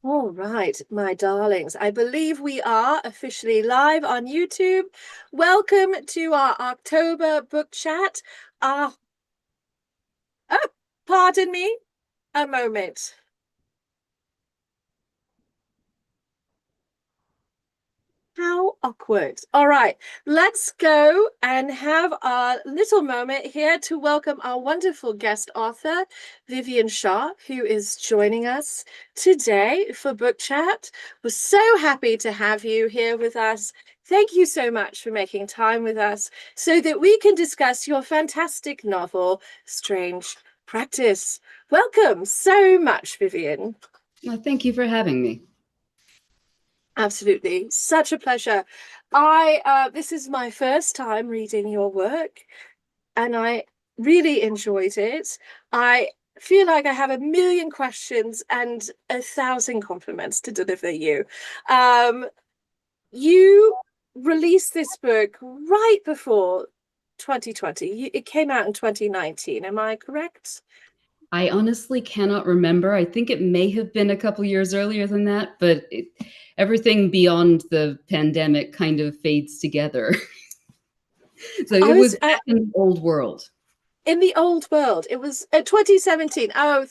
All right, my darlings. I believe we are officially live on YouTube. Welcome to our October book chat. Ah, oh, pardon me, a moment. How awkward. All right, let's go and have a little moment here to welcome our wonderful guest author, Vivian Shaw, who is joining us today for book chat. We're so happy to have you here with us. Thank you so much for making time with us so that we can discuss your fantastic novel, Strange Practice. Welcome so much, Vivian. Well, thank you for having me. Absolutely. Such a pleasure. I this is my first time reading your work and I really enjoyed it. I feel like I have a million questions and a thousand compliments to deliver you. Um, you released this book right before 2020. It came out in 2019. Am I correct? I honestly cannot remember. I think it may have been a couple years earlier than that, but everything beyond the pandemic kind of fades together. So I it was was back in the old world. in the old world. It was 2017. Oh,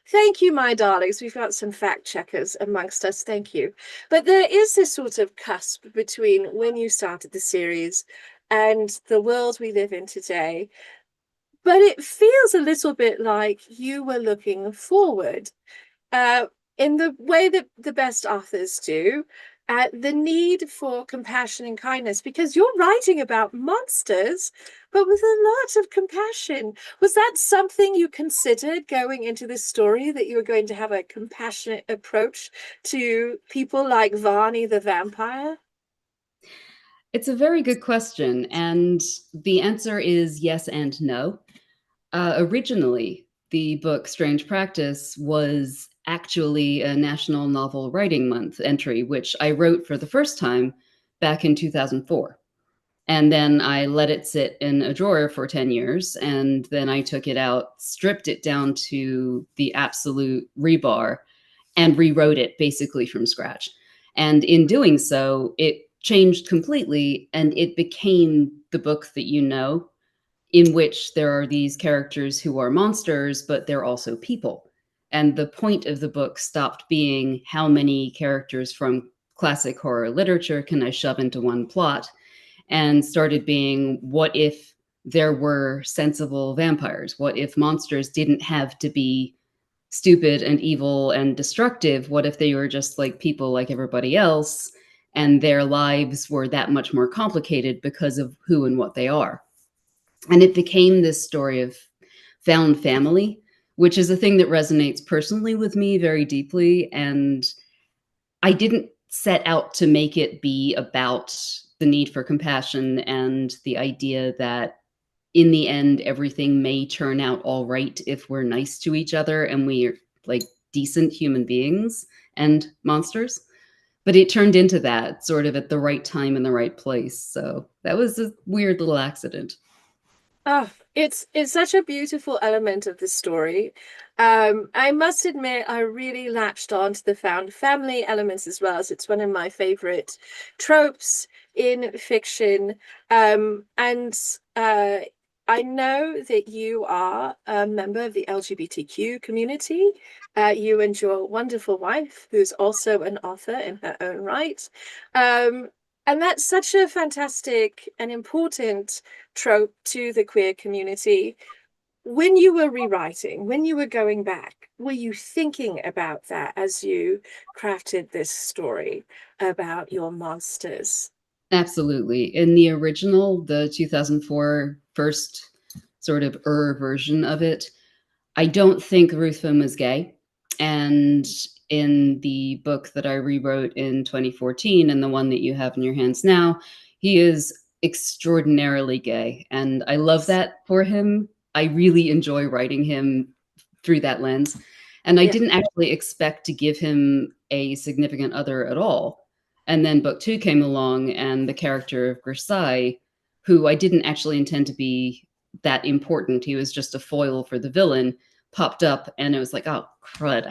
thank you, my darlings. We've got some fact checkers amongst us. Thank you. But there is this sort of cusp between when you started the series and the world we live in today. But it feels a little bit like you were looking forward uh, in the way that the best authors do, the need for compassion and kindness, because you're writing about monsters, but with a lot of compassion. Was that something you considered going into this story, that you were going to have a compassionate approach to people like Varney the vampire? It's a very good question, and the answer is yes and no. Originally, the book Strange Practice was actually a National Novel Writing Month entry, which I wrote for the first time back in 2004. And then I let it sit in a drawer for 10 years. And then I took it out, stripped it down to the absolute rebar, and rewrote it basically from scratch. And in doing so, it changed completely and it became the book that you know, in which there are these characters who are monsters, but they're also people. And the point of the book stopped being how many characters from classic horror literature can I shove into one plot, and started being, what if there were sensible vampires? What if monsters didn't have to be stupid and evil and destructive? What if they were just like people like everybody else, and their lives were that much more complicated because of who and what they are? And it became this story of found family, which is a thing that resonates personally with me very deeply. And I didn't set out to make it be about the need for compassion and the idea that in the end everything may turn out all right if we're nice to each other and we're like decent human beings and monsters. But it turned into that sort of at the right time in the right place. So that was a weird little accident. Oh, it's such a beautiful element of the story. I must admit, I really latched on to the found family elements as well, as it's one of my favorite tropes in fiction. And I know that you are a member of the LGBTQ community. You and your wonderful wife, who's also an author in her own right. Um, and that's such a fantastic and important trope to the queer community. When you were rewriting, when you were going back, were you thinking about that as you crafted this story about your monsters? Absolutely. In the original, the 2004 first sort of version of it, I don't think Ruthven was gay. And in the book that I rewrote in 2014 and the one that you have in your hands now, he is extraordinarily gay. And I love that for him. I really enjoy writing him through that lens. And I Yeah. didn't actually expect to give him a significant other at all. And then book two came along, and the character of Versailles, who I didn't actually intend to be that important, he was just a foil for the villain, popped up, and it was like, oh crud,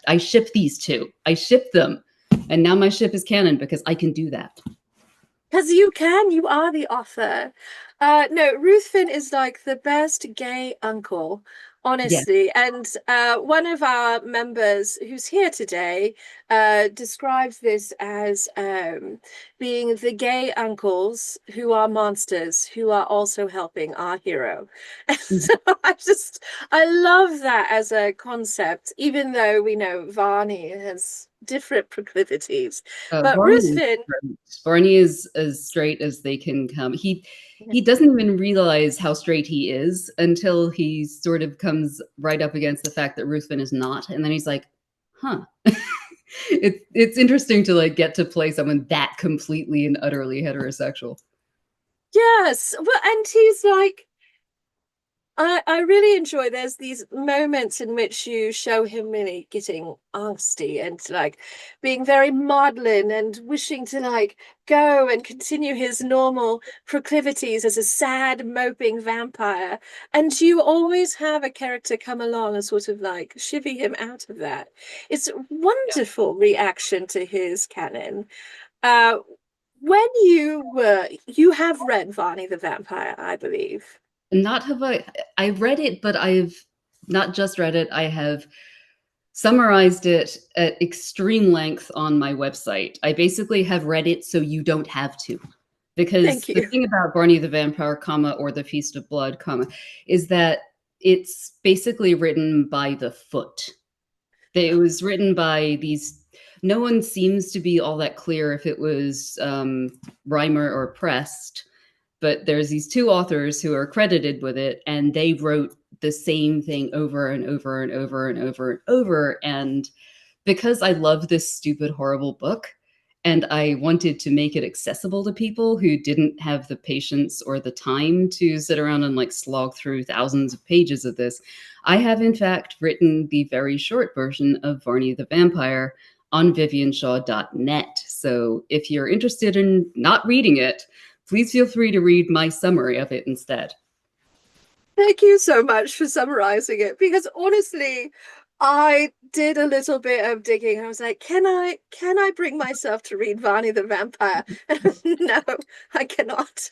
I ship these two. I ship them. And now my ship is canon because I can do that. Because you are the author. No, Ruthven is like the best gay uncle, Yeah. honestly. And one of our members who's here today describes this as being the gay uncles who are monsters, who are also helping our hero. And so I love that as a concept, even though we know Varney has different proclivities. But Barney, Ruthven, Barney is as straight as they can come. He doesn't even realize how straight he is until he sort of comes right up against the fact that Ruthven is not, and then he's like, "Huh." It's interesting to like get to play someone that completely and utterly heterosexual. yes, well, and he's like, I really enjoy there's these moments in which you show him really getting angsty and like being very maudlin and wishing to like go and continue his normal proclivities as a sad, moping vampire. And you always have a character come along and sort of like chivvy him out of that. It's a wonderful reaction to his canon. Uh, when you have read Varney the Vampire, I believe. Not have I read it, but I've not just read it, I have summarized it at extreme length on my website. I basically have read it so you don't have to. Because Thank the you. thing about Barney the Vampire, comma, or the Feast of Blood, comma, is that it's basically written by the foot. It was written by these. No one seems to be all that clear if it was Reimer or Prest, but there's these two authors who are credited with it, and they wrote the same thing over and over and over and over and over. And because I love this stupid, horrible book, and I wanted to make it accessible to people who didn't have the patience or the time to sit around and like slog through thousands of pages of this, I have in fact written the very short version of Varney the Vampire on vivianshaw.net. So if you're interested in not reading it, please feel free to read my summary of it instead. Thank you so much for summarizing it because honestly, I did a little bit of digging. I was like, can I bring myself to read Varney the Vampire? And no, I cannot.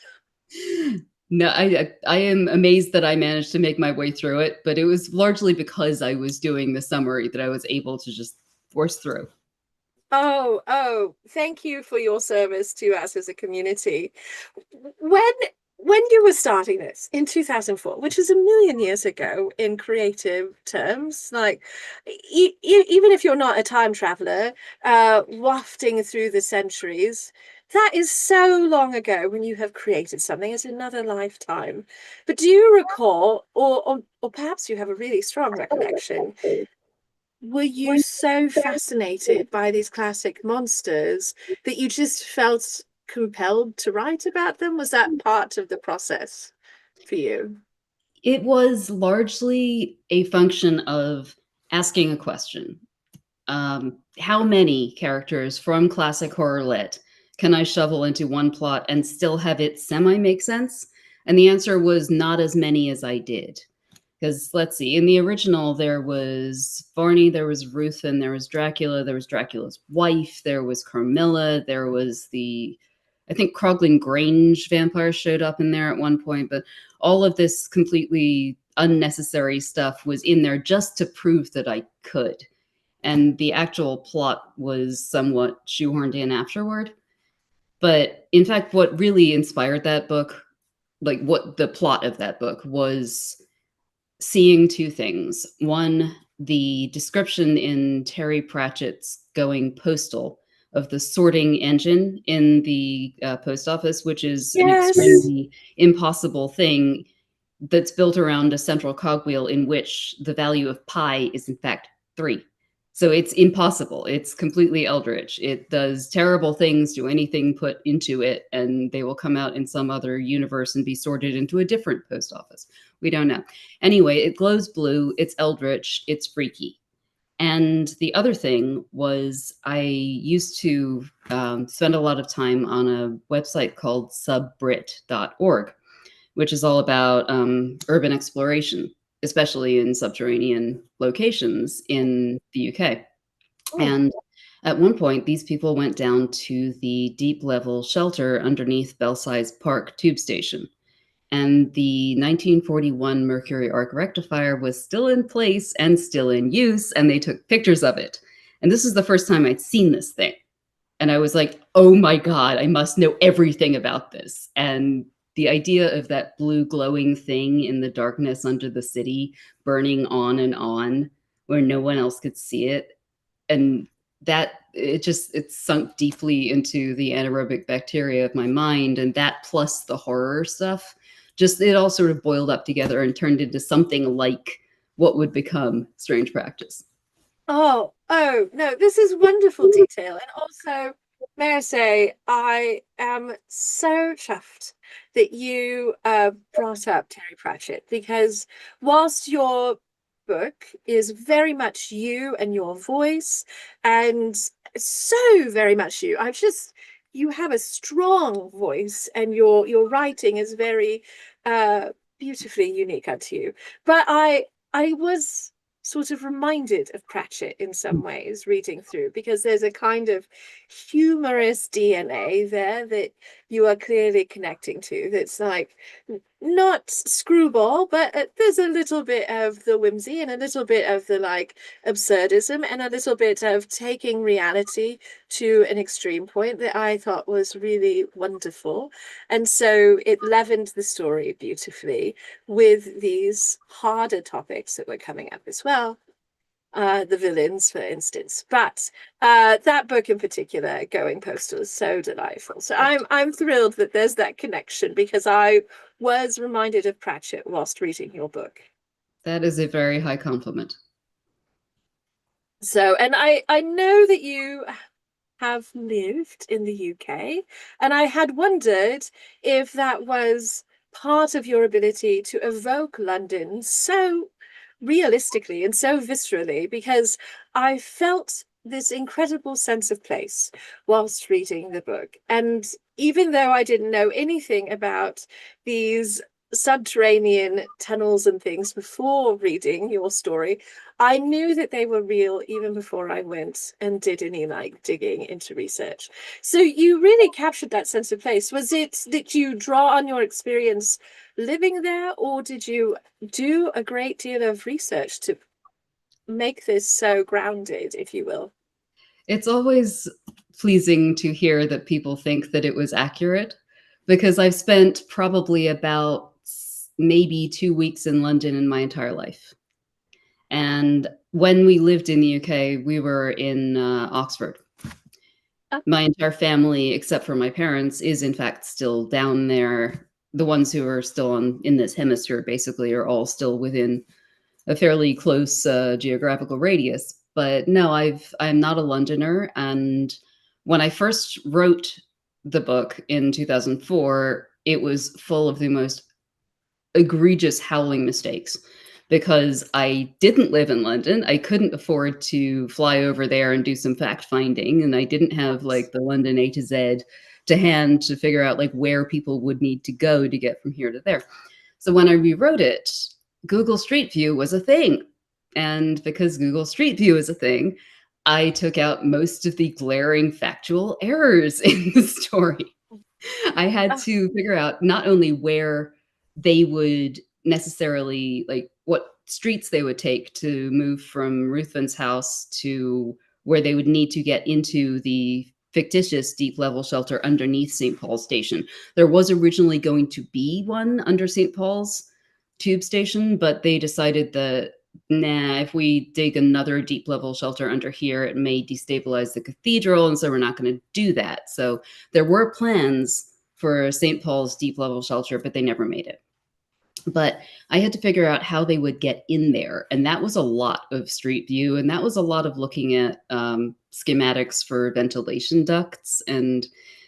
No, I am amazed that I managed to make my way through it, but it was largely because I was doing the summary that I was able to just force through. Oh, thank you for your service to us as a community. When when you were starting this in 2004, which is a million years ago in creative terms, like even if you're not a time traveler, wafting through the centuries, that is so long ago when you have created something. It's another lifetime. But do you recall, or perhaps you have a really strong recollection, were you so fascinated by these classic monsters that you just felt compelled to write about them? Was that part of the process for you? It was largely a function of asking a question. How many characters from classic horror lit can I shovel into one plot and still have it semi make sense? And the answer was not as many as I did. Because let's see, in the original, there was Varney, there was Ruthven, there was Dracula, there was Dracula's wife, there was Carmilla, there was I think Crogling Grange vampire showed up in there at one point, but all of this completely unnecessary stuff was in there just to prove that I could. And the actual plot was somewhat shoehorned in afterward. But in fact, what really inspired that book, like what the plot of that book was seeing two things. One, the description in Terry Pratchett's Going Postal of the sorting engine in the post office, which is an Yes. extremely impossible thing that's built around a central cogwheel in which the value of pi is in fact 3. So it's impossible. It's completely eldritch. It does terrible things to anything put into it, and they will come out in some other universe and be sorted into a different post office. We don't know. Anyway, it glows blue. It's eldritch. It's freaky. And the other thing was, I used to spend a lot of time on a website called subbrit.org, which is all about urban exploration. especially in subterranean locations in the UK. Oh, And at one point, these people went down to the deep level shelter underneath Belsize Park tube station. And the 1941 Mercury arc rectifier was still in place and still in use, and they took pictures of it. And this is the first time I'd seen this thing. And I was like, oh my God, I must know everything about this. And the idea of that blue glowing thing in the darkness under the city burning on and on where no one else could see it, and that it sunk deeply into the anaerobic bacteria of my mind, and that plus the horror stuff, just it all sort of boiled up together and turned into something like what would become Strange Practice. oh, no, this is wonderful detail. And also, may I say, I am so chuffed that you brought up Terry Pratchett because whilst your book is very much you and your voice, and so very much you, you have a strong voice, and your writing is very uh beautifully unique unto you. But I was sort of reminded of Pratchett in some ways reading through because there's a kind of humorous DNA there that you are clearly connecting to that's like not screwball, but there's a little bit of the whimsy and a little bit of the like absurdism and a little bit of taking reality to an extreme point that I thought was really wonderful. And so it leavened the story beautifully with these harder topics that were coming up as well. The villains, for instance, but that book in particular, Going Postal, is so delightful. So I'm thrilled that there's that connection because I was reminded of Pratchett whilst reading your book. That is a very high compliment. So, and I know that you have lived in the UK, and I had wondered if that was part of your ability to evoke London so realistically and so viscerally, because I felt this incredible sense of place whilst reading the book. And even though I didn't know anything about these subterranean tunnels and things before reading your story, I knew that they were real even before I went and did any like digging into research. So you really captured that sense of place. Was it that you draw on your experience living there, or did you do a great deal of research to make this so grounded, if you will? It's always pleasing to hear that people think that it was accurate because I've spent probably about maybe 2 weeks in London in my entire life. And when we lived in the UK, we were in Oxford. Oh, My entire family, except for my parents, is in fact still down there. The ones who are still in this hemisphere basically are all still within a fairly close geographical radius. But no, I'm not a Londoner, and when I first wrote the book in 2004, it was full of the most egregious howling mistakes because I didn't live in London. I couldn't afford to fly over there and do some fact finding, and I didn't have right. like the London A to Z to hand to figure out like where people would need to go to get from here to there. So when I rewrote it, Google Street View was a thing. And because Google Street View is a thing, I took out most of the glaring factual errors in the story. I had Oh, to figure out not only where they would necessarily like what streets they would take to move from Ruthven's house to where they would need to get into the fictitious deep level shelter underneath St. Paul's Station. There was originally going to be one under St. Paul's tube station, but they decided that nah, if we dig another deep level shelter under here, it may destabilize the cathedral, and so we're not going to do that. So there were plans for St. Paul's deep level shelter, but they never made it. But I had to figure out how they would get in there. And that was a lot of street view. And that was a lot of looking at schematics for ventilation ducts and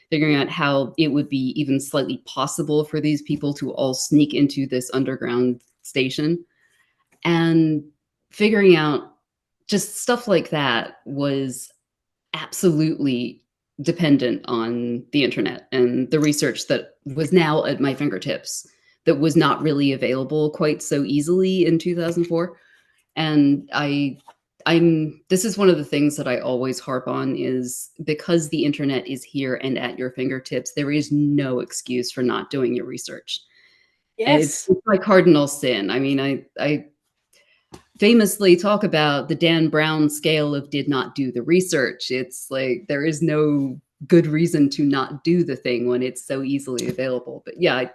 figuring out how it would be even slightly possible for these people to all sneak into this underground station. And figuring out just stuff like that was absolutely dependent on the internet and the research that was now at my fingertips that was not really available quite so easily in 2004. And I'm this is one of the things that I always harp on is because the internet is here and at your fingertips, there is no excuse for not doing your research. And Yes. it's my cardinal sin. I mean, I famously talk about the Dan Brown scale of did not do the research. It's like there is no good reason to not do the thing when it's so easily available. But yeah,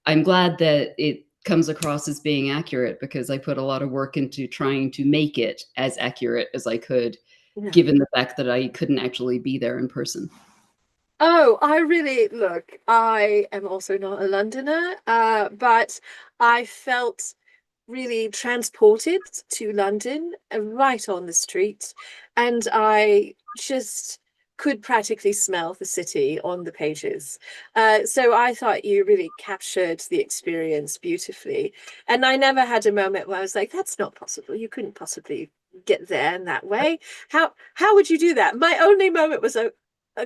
I'm glad that it comes across as being accurate because I put a lot of work into trying to make it as accurate as I could, Yeah. given the fact that I couldn't actually be there in person. Oh, I really look, I am also not a Londoner, but I felt really transported to London, right on the street, and I just could practically smell the city on the pages. So I thought you really captured the experience beautifully. And I never had a moment where I was like, that's not possible. You couldn't possibly get there in that way. How would you do that? My only moment was a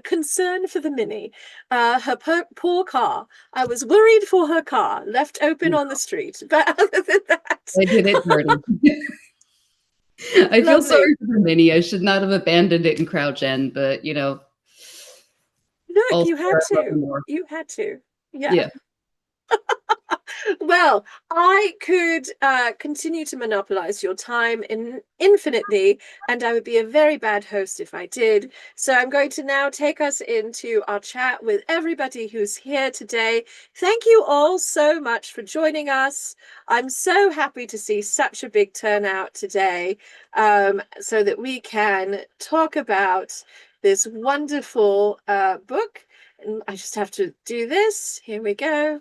concern for the Mini, her poor car. I was worried for her car, left open on the street. But other than that, I did it dirty. I feel lovely. sorry for the mini. I should not have abandoned it in Crouch End, but Look, all you had star love to. and more. You had to. Yeah. Yeah. Well, I could continue to monopolize your time infinitely, and I would be a very bad host if I did. So I'm going to now take us into our chat with everybody who's here today. Thank you all so much for joining us. I'm so happy to see such a big turnout today, so that we can talk about this wonderful book. And I just have to do this. Here we go.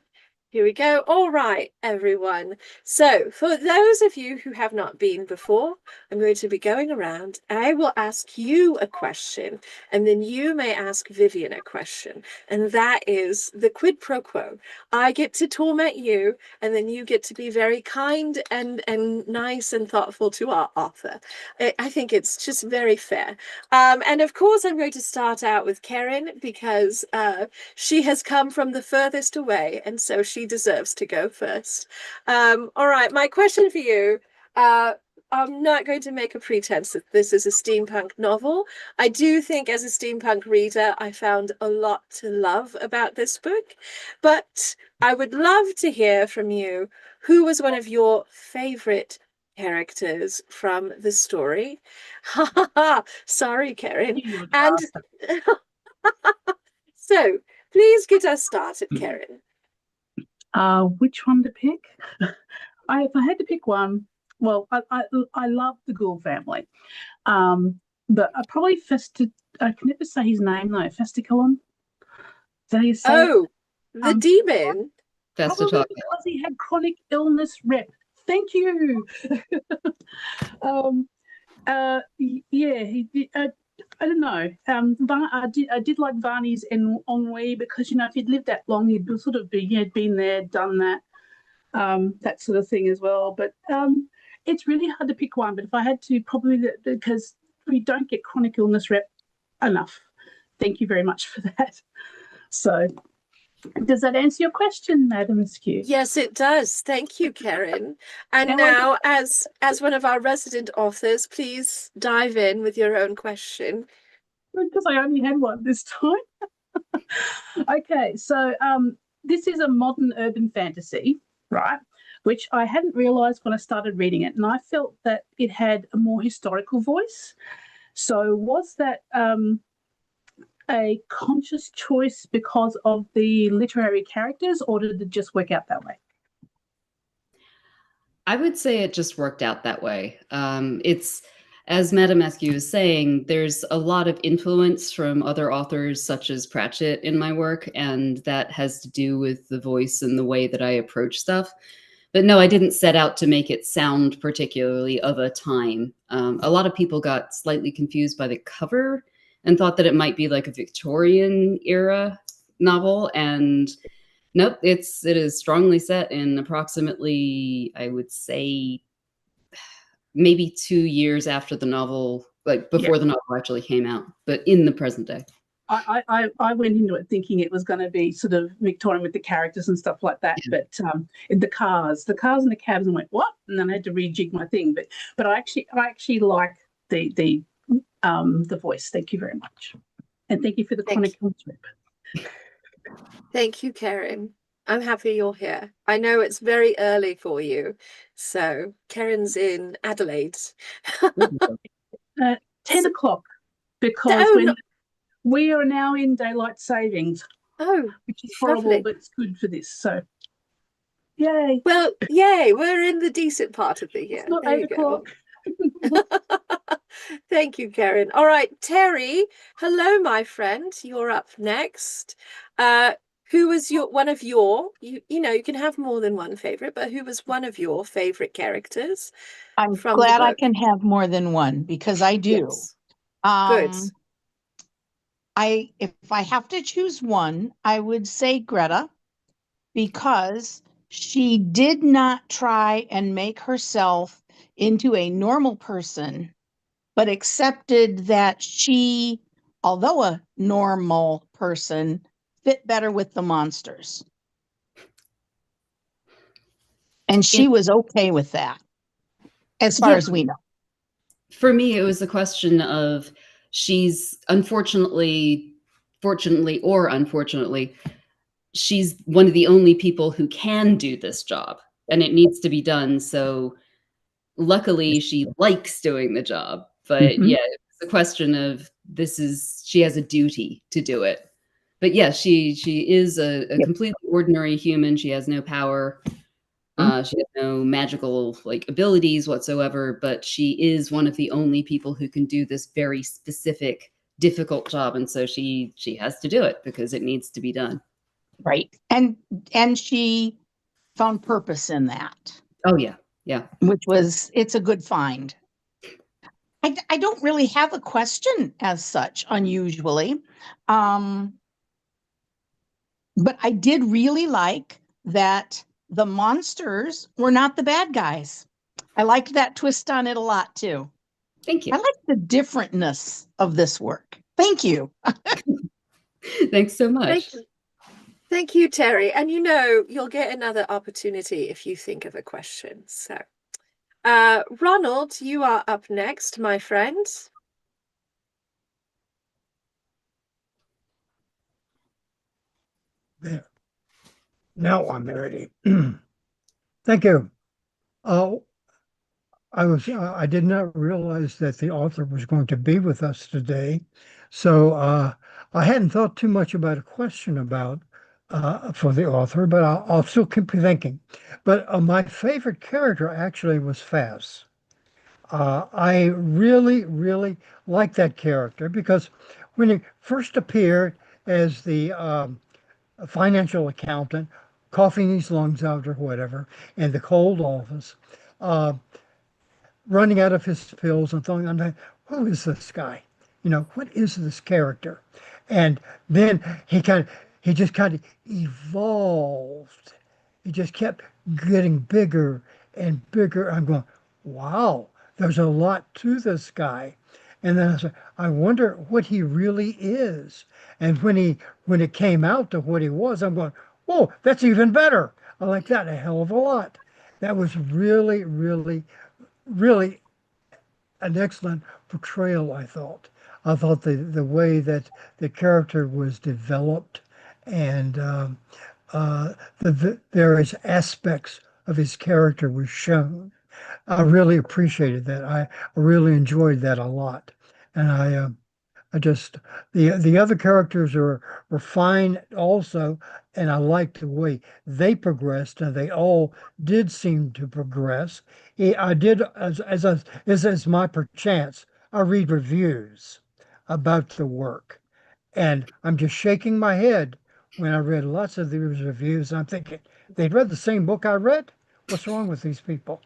Here we go. All right, everyone. So, for those of you who have not been before, I'm going to be going around. I will ask you a question, and then you may ask Vivian a question. And that is the quid pro quo. I get to torment you, and then you get to be very kind and nice and thoughtful to our author. I think it's just very fair. And of course, I'm going to start out with Karen because she has come from the furthest away, and so she deserves to go first. All right, my question for you. I'm not going to make a pretense that this is a steampunk novel. I do think, as a steampunk reader, I found a lot to love about this book. But I would love to hear from you who was one of your favorite characters from the story. Ha ha ha. Sorry, Karen. You And disaster. so please get us started, Karen. Which one to pick? If I had to pick one, well, I love the Gould family. But I probably I can never say his name though. Festiculum. Is that how you say it? Oh, the Um, demon. Fast to Probably talk. because he had chronic illness rep. Thank you. um, yeah, I don't know. I did like Varney's ennui because if he'd lived that long, he'd sort of been there, done that, that sort of thing as well. But it's really hard to pick one. But if I had to, probably because we don't get chronic illness rep enough. Thank you very much for that. So, does that answer your question, Madam Askew? Yes, it does. Thank you, Karen. And Now I now, as one of our resident authors, please dive in with your own question. because I only had one this time. Okay, so this is a modern urban fantasy, right? Which I hadn't realised when I started reading it, and I felt that it had a more historical voice. So was that a conscious choice because of the literary characters, or did it just work out that way? I would say it just worked out that way. It's as Madame Askew is saying, there's a lot of influence from other authors such as Pratchett in my work, and that has to do with the voice and the way that I approach stuff. But no, I didn't set out to make it sound particularly of a time. A lot of people got slightly confused by the cover and thought that it might be like a Victorian era novel, and nope, it is strongly set in approximately, I would say, maybe 2 years after the novel, like Yeah. before the novel actually came out, but in the present day. I went into it thinking it was going to be sort of Victorian with the characters and stuff like that, but in the cars and the cabs, and went what? And then I had to rejig my thing. But I actually like the voice. Thank you very much, and thank you for the chronicle trip. Thank you, Karen. I'm happy you're here. I know it's very early for you, so Karen's in Adelaide. 10 o'clock, because Oh, we are now in daylight savings, which is horrible, lovely. but it's good for this. So, yay! Well, yay! We're in the decent part of the year. It's not There 8 you go. o'clock. Thank you, Karen. All right, Terry. Hello, my friend. You're up next. Who was one of your, you know, you can have more than one favorite, but who was one of your favorite characters I'm from glad the I book? can have more than one, because I do. Yes. Good. If I have to choose one, I would say Greta, because she did not try and make herself into a normal person, but accepted that she, although a normal person, fit better with the monsters. And she was okay with that, as far as we know. For me, it was a question of she's fortunately or unfortunately, she's one of the only people who can do this job, and it needs to be done. So luckily she likes doing the job, but yeah, it's a question of she has a duty to do it. But yeah, she is a completely ordinary human. She has no power. She has no magical abilities whatsoever, but she is one of the only people who can do this very specific, difficult job, and so she has to do it because it needs to be done. Right. And she found purpose in that. Oh yeah. Yeah. It's a good find. I don't really have a question as such, unusually. But I did really like that the monsters were not the bad guys. I liked that twist on it a lot too. Thank you. I like the differentness of this work. Thank you. Thanks so much. Thank you, Terry. And you know, you'll get another opportunity if you think of a question. So, Ronald, you are up next, my friend. There. Now I'm ready. Thank you. I did not realize that the author was going to be with us today. So I hadn't thought too much about a question about for the author, but I'll still keep thinking. But my favorite character actually was Faz. I really, really like that character because when he first appeared as the financial accountant, coughing his lungs out or whatever, in the cold office, uh, running out of his pills and thinking, who is this guy? You know, what is this character? And then he just kind of evolved. He just kept getting bigger and bigger. I'm going, wow, there's a lot to this guy. And then I said, I wonder what he really is. And when it came out to what he was, I'm going, whoa, that's even better. I like that a hell of a lot. That was really, really, really an excellent portrayal, I thought. I thought the way that the character was developed and the various aspects of his character were shown. I really appreciated that. I really enjoyed that a lot. And I just the other characters were fine also, and I liked the way they progressed, and they all did seem to progress. I did as my perchance. I read reviews about the work, and I'm just shaking my head when I read lots of these reviews. I'm thinking they'd read the same book I read. What's wrong with these people?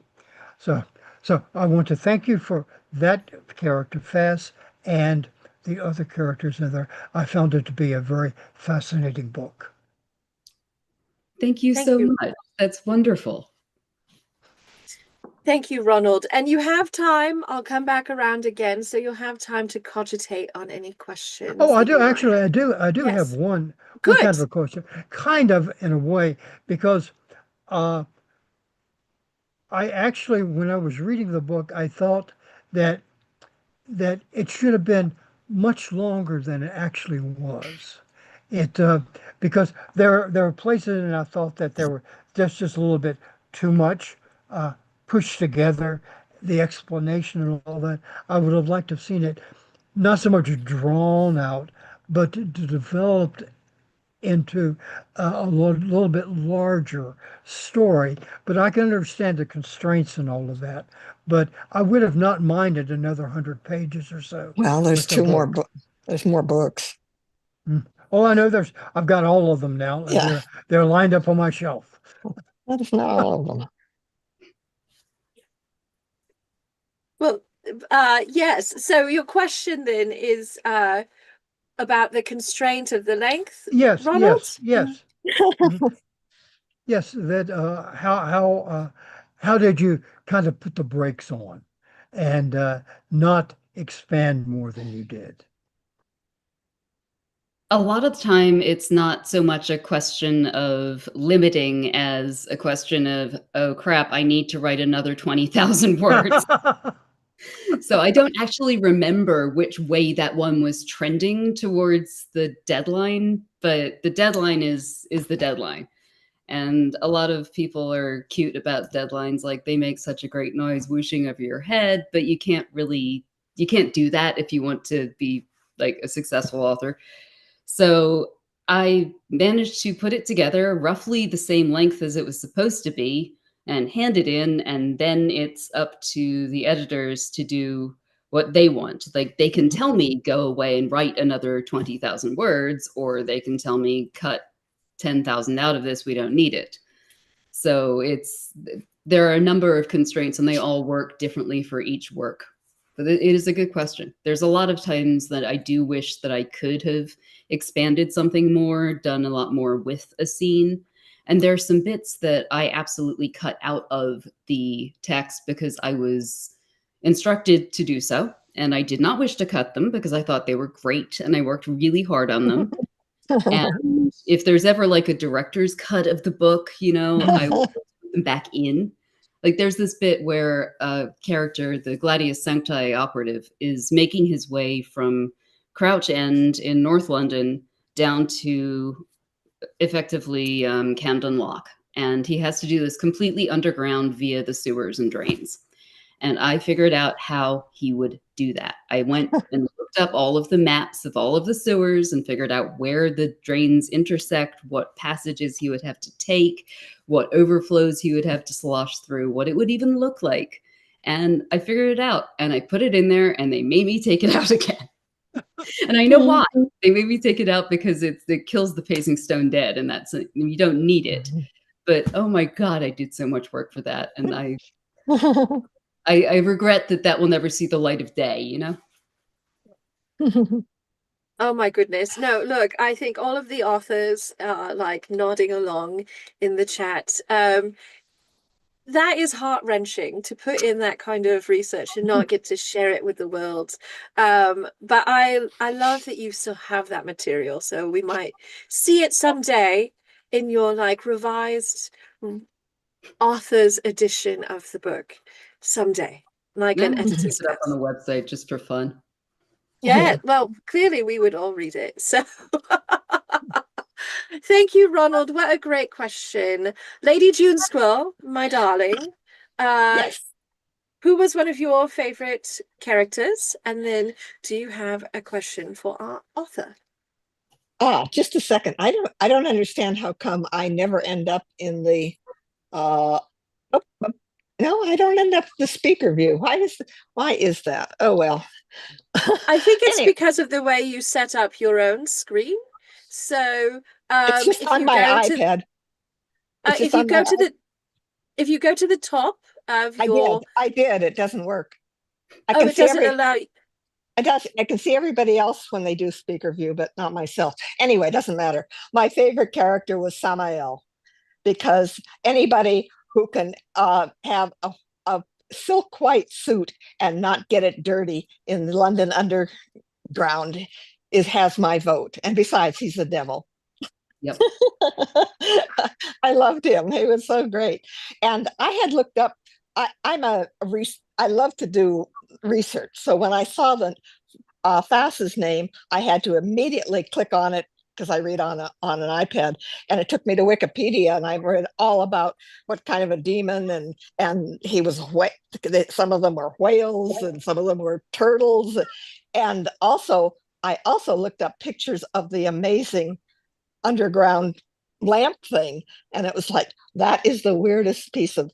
So, so I want to thank you for that character, Fess, and the other characters in there. I found it to be a very fascinating book. Thank you so much. That's wonderful. Thank you, Ronald. And you have time. I'll come back around again, so you'll have time to cogitate on any questions Oh, I that do you might actually. have. I do have Yes. one kind Good. of a question, kind of in a way, because uh, I actually, when I was reading the book, I thought that it should have been much longer than it actually was. It because there are places, and I thought that there were just a little bit too much uh, pushed together. The explanation and all that. I would have liked to have seen it not so much drawn out, but to developed into little bit larger story. But I can understand the constraints and all of that. But I would have not minded another 100 pages or so Well, there's with the two more book. there's more books. Mm. Oh, I know I've got all of them now, and Yeah, they're lined up on my shelf. that's not all of them. Well, yes. So your question then is about the constraint of the length, Yes, Ronald? yes, yes. Mhm. Yes, that how did you kind of put the brakes on and not expand more than you did? A lot of the time, it's not so much a question of limiting as a question of, oh crap, I need to write another 20,000 words. So I don't actually remember which way that one was trending towards the deadline, but the deadline is the deadline. And a lot of people are cute about deadlines, like they make such a great noise whooshing over your head, but you can't do that if you want to be like a successful author. So I managed to put it together roughly the same length as it was supposed to be and hand it in. And then it's up to the editors to do what they want. Like they can tell me go away and write another 20,000 words, or they can tell me cut 10,000 out of this. We don't need it. So there are a number of constraints and they all work differently for each work. But it is a good question. There's a lot of times that I do wish that I could have expanded something more, done a lot more with a scene. And there's some bits that I absolutely cut out of the text because I was instructed to do so. And I did not wish to cut them because I thought they were great and I worked really hard on them. And if there's ever like a director's cut of the book, I will put them back in. Like there's this bit where a character, the Gladius Sancti operative, is making his way from Crouch End in North London down to effectively Camden Lock. And he has to do this completely underground via the sewers and drains. And I figured out how he would do that. I went and looked up all of the maps of all of the sewers and figured out where the drains intersect, what passages he would have to take, what overflows he would have to slosh through, what it would even look like. And I figured it out and I put it in there and they made me take it out again. And I know why. They made me take it out because it kills the pacing stone dead and you don't need it. But oh my God, I did so much work for that. And I regret that will never see the light of day. Oh my goodness. No, look, I think all of the authors are like nodding along in the chat. That is heart-wrenching to put in that kind of research and not get to share it with the world. But I love that you still have that material, so we might see it someday in your like revised author's edition of the book someday, like I an might just stick editor's it up cut. on the website just for fun. Yeah, well, clearly we would all read it. So thank you, Ronald. What a great question. Lady June Squirrel, my darling. Yes. Who was one of your favorite characters? And then do you have a question for our author? Just a second. I don't understand how come I never end up in the uh no, I don't end up in the speaker view. Why is that? Oh well. I think it's Anyway, because of the way you set up your own screen. So it's just if on you my go to iPad. It's just if you on my go to the if you go to the top of I did. your I did. It doesn't work. I oh, can it see doesn't allow I can see everybody else when they do speaker view, but not myself. Anyway, it doesn't matter. My favorite character was Samael because anybody who can have a silk white suit and not get it dirty in the London Underground has my vote. And besides, he's the devil. Yep. I loved him. He was so great. And I had looked up, I love to do research. So when I saw the Fass's name, I had to immediately click on it because I read on an iPad, and it took me to Wikipedia, and I read all about what kind of a demon, and he was some of them were whales, and some of them were turtles, and also I also looked up pictures of the amazing underground lamp thing, and it was like, that is the weirdest piece of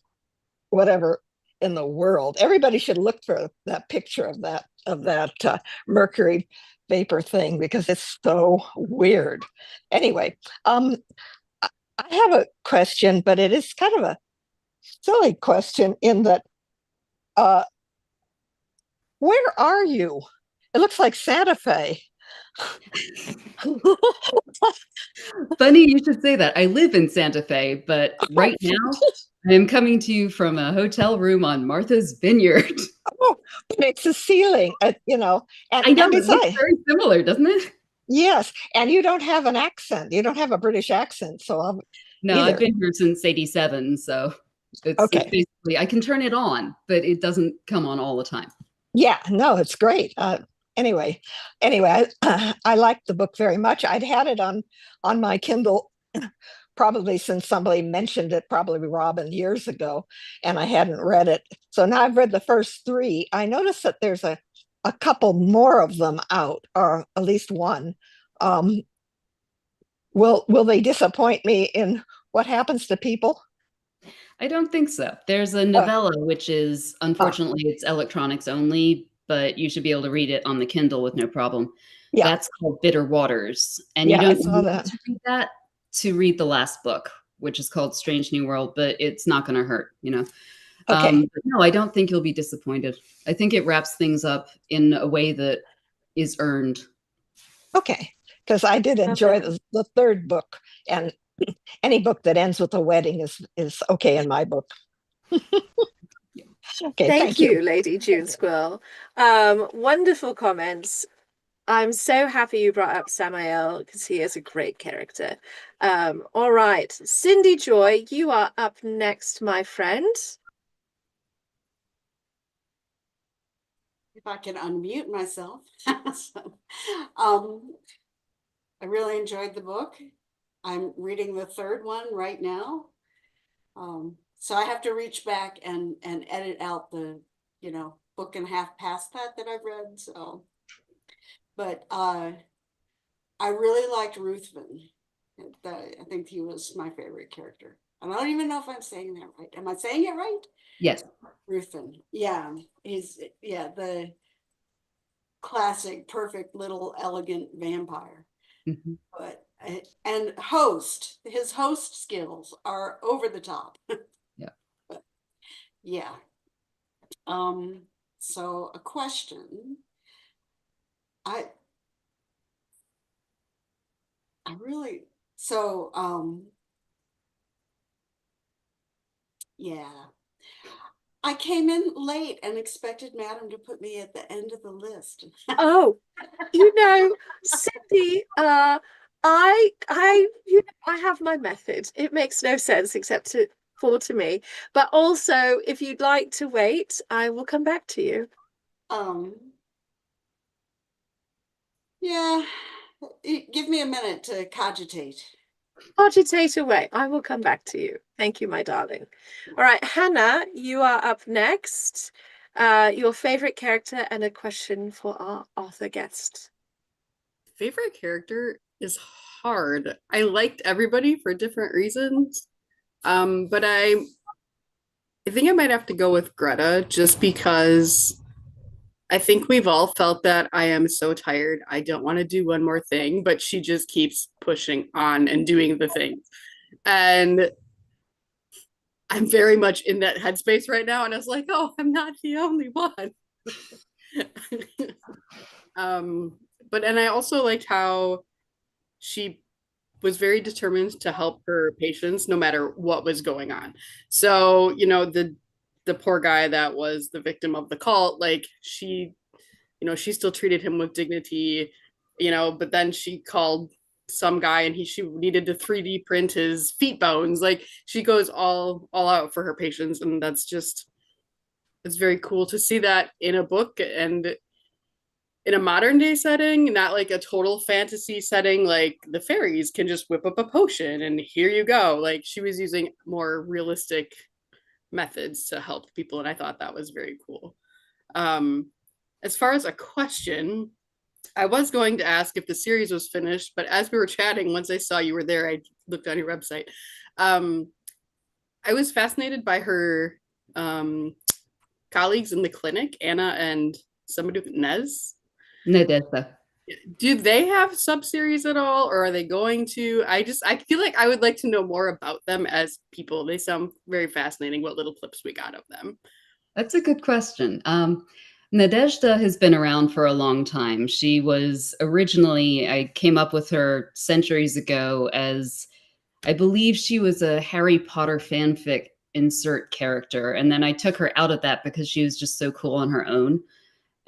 whatever in the world. Everybody should look for that picture of that mercury vapor thing because it's so weird. Anyway, I have a question, but it is kind of a silly question in that where are you? It looks like Santa Fe. Funny you should say that. I live in Santa Fe, but right now I am coming to you from a hotel room on Martha's Vineyard. Oh, but it's a ceiling, and I know, and it looks besides, very similar, doesn't it? yes, and you don't have an accent. You don't have a British accent, so No, I've been here since '87, so it's okay. basically I can turn it on, but it doesn't come on all the time. Yeah, no, it's great. Anyway, I liked the book very much. I'd had it on my Kindle probably since somebody mentioned it, probably Robin years ago, and I hadn't read it. So now I've read the first three. I noticed that there's a couple more of them out, or at least one. Will they disappoint me in what happens to people? I don't think so. There's a novella, which is unfortunately it's electronics only, but you should be able to read it on the Kindle with no problem. Yeah. That's called Bitter Waters. And Yeah, you I don't saw need that. to read that to read the last book, which is called Strange New World, but it's not going to hurt, Okay. But no, I don't think you'll be disappointed. I think it wraps things up in a way that is earned. Okay, because I did enjoy the third book, and any book that ends with a wedding is okay in my book. Okay, Thank you, Lady June Squill. Wonderful comments. I'm so happy you brought up Samael because he is a great character. All right, Cindy Joy, you are up next, my friend. If I can unmute myself. So, I really enjoyed the book. I'm reading the third one right now. So I have to reach back and edit out the, book and a half past that I've read. So, but I really liked Ruthven. I think he was my favorite character. And I don't even know if I'm saying that right. Am I saying it right? Yes. Ruthven. Yeah. The classic, perfect little elegant vampire. Mm-hmm. And his host skills are over the top. Yeah. But, yeah. So a question. I really, yeah. I came in late and expected Madam to put me at the end of the list. Oh, Cindy, I have my method. It makes no sense except to fall to me. But also, if you'd like to wait, I will come back to you. Yeah, give me a minute to cogitate. Cogitate away. I will come back to you. Thank you, my darling. All right, Hannah, you are up next. Your favorite character and a question for our author guest. Favorite character is hard. I liked everybody for different reasons. But I think I might have to go with Greta just because I think we've all felt that I am so tired. I don't want to do one more thing, but she just keeps pushing on and doing the things. And I'm very much in that headspace right now. And I was like, oh, I'm not the only one. And I also liked how she was very determined to help her patients no matter what was going on. So, the the poor guy that was the victim of the cult, like she still treated him with dignity, but then she called some guy and she needed to 3D print his feet bones. Like she goes all out for her patients, and it's very cool to see that in a book and in a modern day setting, not like a total fantasy setting. Like the fairies can just whip up a potion and here you go. Like she was using more realistic methods to help people, and I thought that was very cool. um as far as a question, I was going to ask if the series was finished, but as we were chatting, once I saw you were there, I looked on your website. um I was fascinated by her colleagues in the clinic, Anna and somebody with Nez. Nadezhda. Do they have sub-series at all, or are they going to? I feel like I would like to know more about them as people. They sound very fascinating, what little clips we got of them. That's a good question. Nadezhda has been around for a long time. She was originally, I came up with her centuries ago as, I believe she was a Harry Potter fanfic insert character. And then I took her out of that because she was just so cool on her own.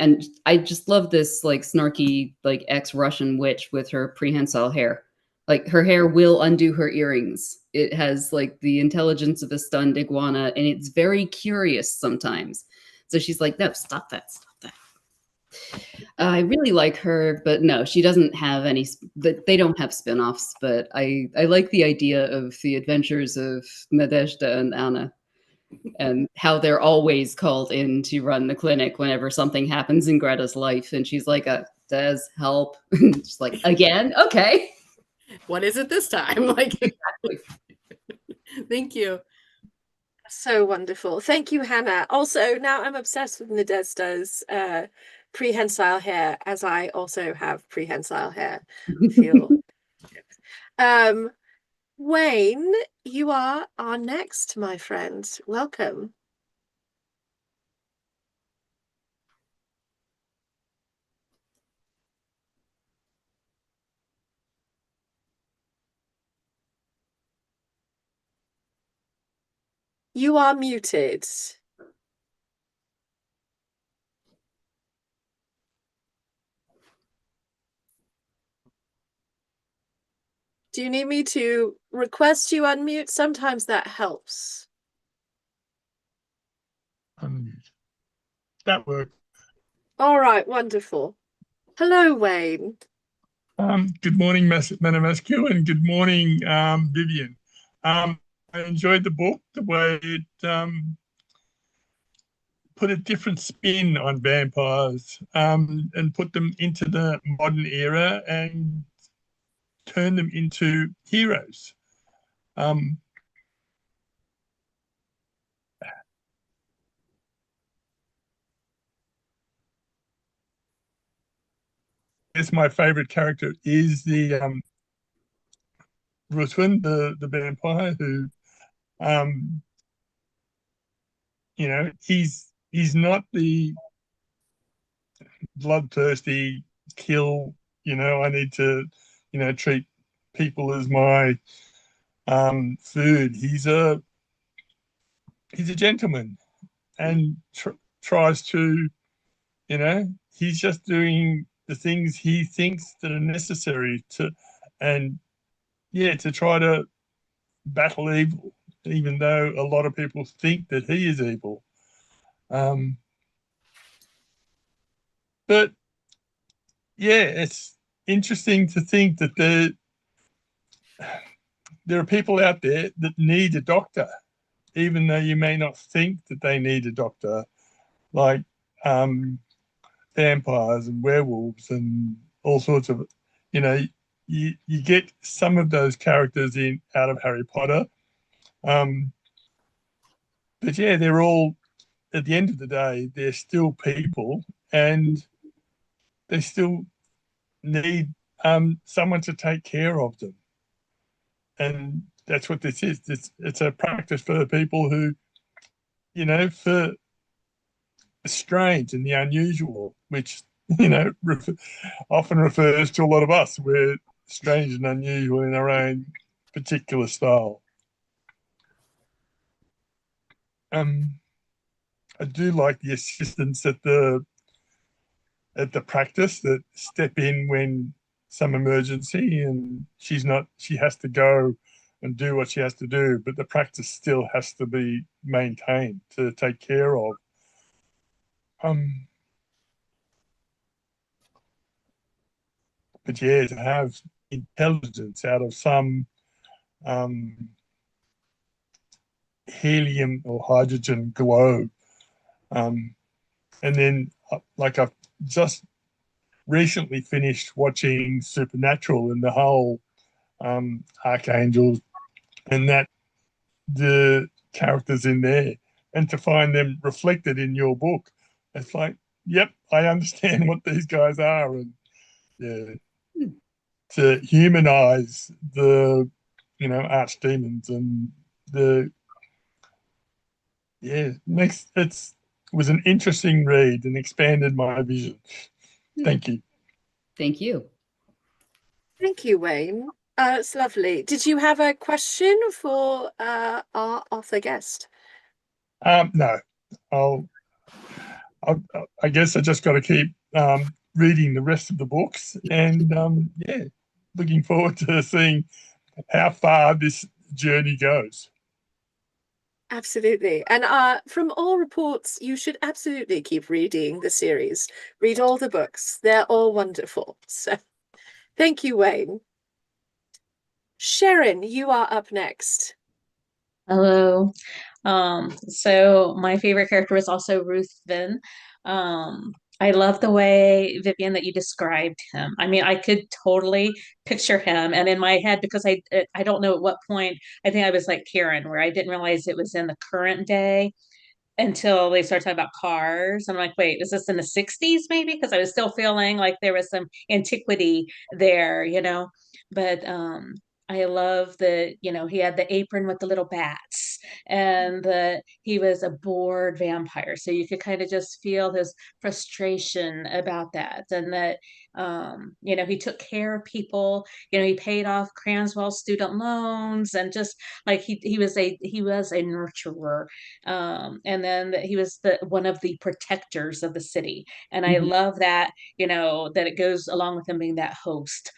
And I just love this like snarky, like ex-Russian witch with her prehensile hair. Like her hair will undo her earrings. It has like the intelligence of a stunned iguana, and it's very curious sometimes. So she's like, no, stop that, stop that. I really like her, but no, she doesn't have any. They don't have spin-offs. But I like the idea of the adventures of Nadezhda and Anna, and how they're always called in to run the clinic whenever something happens in Greta's life. And she's like, Des, help. She's like, again? Okay. What is it this time? Like, Exactly. Thank you. So wonderful. Thank you, Hannah. Also, now I'm obsessed with Nadezhda's prehensile hair, as I also have prehensile hair. I feel. Wayne, you are our next, my friend. Welcome. You are muted. Do you need me to request you unmute? Sometimes that helps. That worked. All right, wonderful. Hello, Wayne. Good morning, Madam Askew, and good morning, Vivian. I enjoyed the book, the way it put a different spin on vampires, and put them into the modern era and turn them into heroes. Guess my favorite character is the Ruthven, the vampire, who he's not the bloodthirsty kill. I need to treat people as my food. He's a gentleman, and tries to, he's just doing the things he thinks that are necessary to, and yeah, to try to battle evil, even though a lot of people think that he is evil. But yeah, it's interesting to think that there are people out there that need a doctor, even though you may not think that they need a doctor, like vampires and werewolves and all sorts of, you get some of those characters out of Harry Potter. But yeah, they're all, at the end of the day, they're still people, and they still need someone to take care of them. And that's what this is. It's a practice for the people who, for the strange and the unusual, which, often refers to a lot of us. We're strange and unusual in our own particular style. I do like the assistants at the practice that step in when some emergency and she has to go and do what she has to do, but the practice still has to be maintained to take care of. But yeah, to have intelligence out of some helium or hydrogen globe, and then like I've just recently finished watching Supernatural and the whole archangels and that the characters in there, and to find them reflected in your book, it's like, yep, I understand what these guys are, and yeah, to humanize the archdemons and the makes it was an interesting read and expanded my vision. Thank you. Thank you. Thank you, Wayne. It's lovely. Did you have a question for our author guest? No, I guess I just got to keep reading the rest of the books, and yeah, looking forward to seeing how far this journey goes. Absolutely. And from all reports, you should absolutely keep reading the series. Read all the books. They're all wonderful. So thank you, Wayne. Sharon, you are up next. Hello. So my favorite character was also Ruthven. I love the way, Vivian, that you described him. I mean, I could totally picture him, and in my head, because I don't know at what point, I think I was like Karen, where I didn't realize it was in the current day until they started talking about cars. I'm like, wait, is this in the 60s maybe? Because I was still feeling like there was some antiquity there, you know. But I love that, you know, he had the apron with the little bats and that he was a bored vampire. So you could kind of just feel his frustration about that. And that you know, he took care of people, you know, he paid off Cranswell's student loans and just like he was a nurturer, and then he was the one of the protectors of the city, and I love that, you know, that it goes along with him being that host,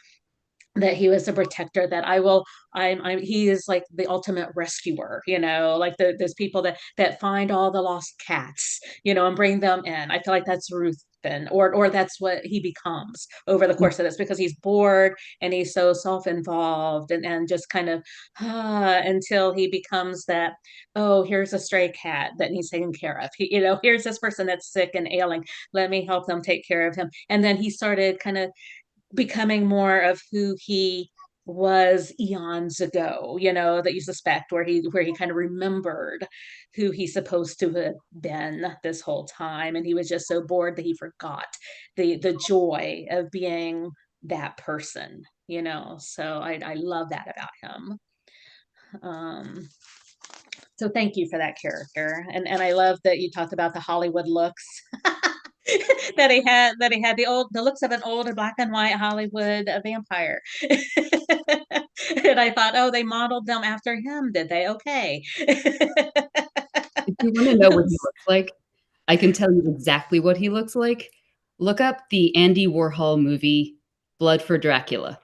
that he was a protector, that I'm he is like the ultimate rescuer, you know, like those people that find all the lost cats, you know, and bring them in. I feel like that's Ruthven, or that's what he becomes over the course of this, because he's bored and he's so self-involved and just kind of until he becomes that, oh, here's a stray cat that needs taken care of. You know, here's this person that's sick and ailing. Let me help them take care of him. And then he started kind of becoming more of who he was eons ago, you know, that you suspect, where he kind of remembered who he's supposed to have been this whole time, and he was just so bored that he forgot the joy of being that person, you know. So I love that about him. So thank you for that character, and I love that you talked about the Hollywood looks. That he had the looks of an older black and white Hollywood vampire. And I thought, oh, they modeled them after him, did they? Okay. If you want to know what he looks like, I can tell you exactly what he looks like. Look up the Andy Warhol movie Blood for Dracula.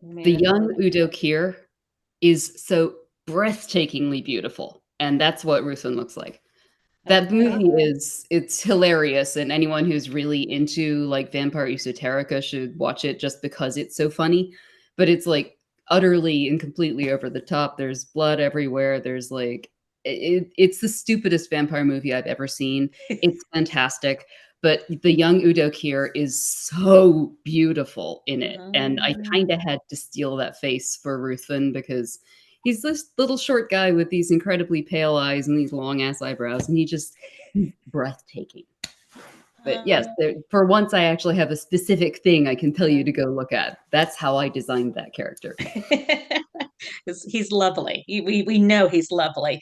The young Udo Kier is so breathtakingly beautiful, and that's what Ruthven looks like. That movie it's hilarious, and anyone who's really into like vampire esoterica should watch it just because it's so funny. But it's like utterly and completely over the top. There's blood everywhere. There's like it's the stupidest vampire movie I've ever seen. It's fantastic. But the young Udo Kier is so beautiful in it. And I kind of had to steal that face for Ruthven because he's this little short guy with these incredibly pale eyes and these long ass eyebrows, and he's breathtaking. But yes, for once I actually have a specific thing I can tell you to go look at. That's how I designed that character. He's lovely. We know he's lovely.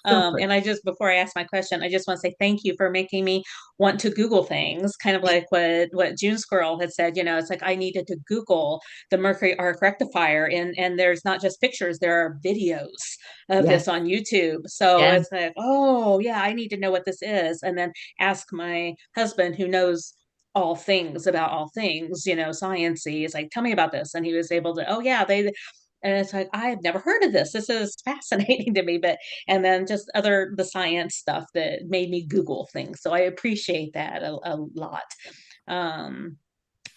Go And I just, before I ask my question, I just want to say thank you for making me want to Google things, kind of like what June Squirrel had said. It's like I needed to Google the mercury arc rectifier, and there's not just pictures, there are videos of Yes. this on YouTube. So Yeah. it's like, oh yeah, I need to know what this is, and then ask my husband, who knows all things about all things, sciency. Is like, tell me about this, and he was able to, oh yeah, they. And it's like, I've never heard of this. This is fascinating to me. But and then just the science stuff that made me Google things. So I appreciate that a lot. Um,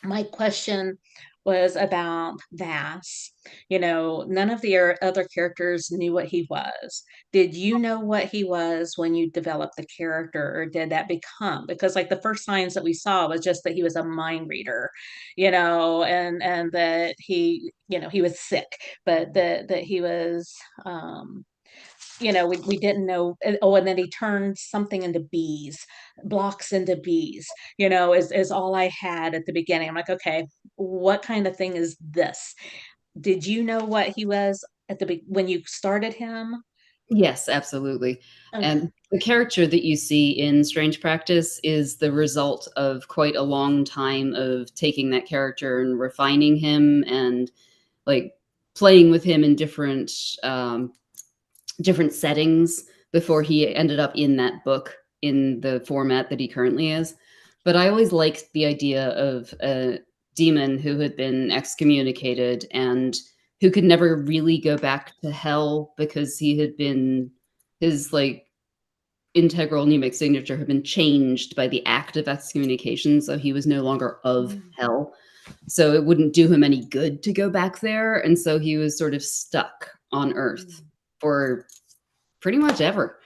my question was about Vass. None of the other characters knew what he was. Did you know what he was when you developed the character, or did that become? Because like the first signs that we saw was just that he was a mind reader, and that he was sick, but that he was we didn't know. Oh, and then he turned something into bees, blocks into bees, is all I had at the beginning. I'm like, okay, what kind of thing is this? Did you know what he was when you started him? Yes, absolutely. Okay. And the character that you see in Strange Practice is the result of quite a long time of taking that character and refining him and like playing with him in different settings before he ended up in that book in the format that he currently is. But I always liked the idea of a demon who had been excommunicated and who could never really go back to hell because his like integral mnemic signature had been changed by the act of excommunication, so he was no longer of hell. So it wouldn't do him any good to go back there, and so he was sort of stuck on Earth for pretty much ever.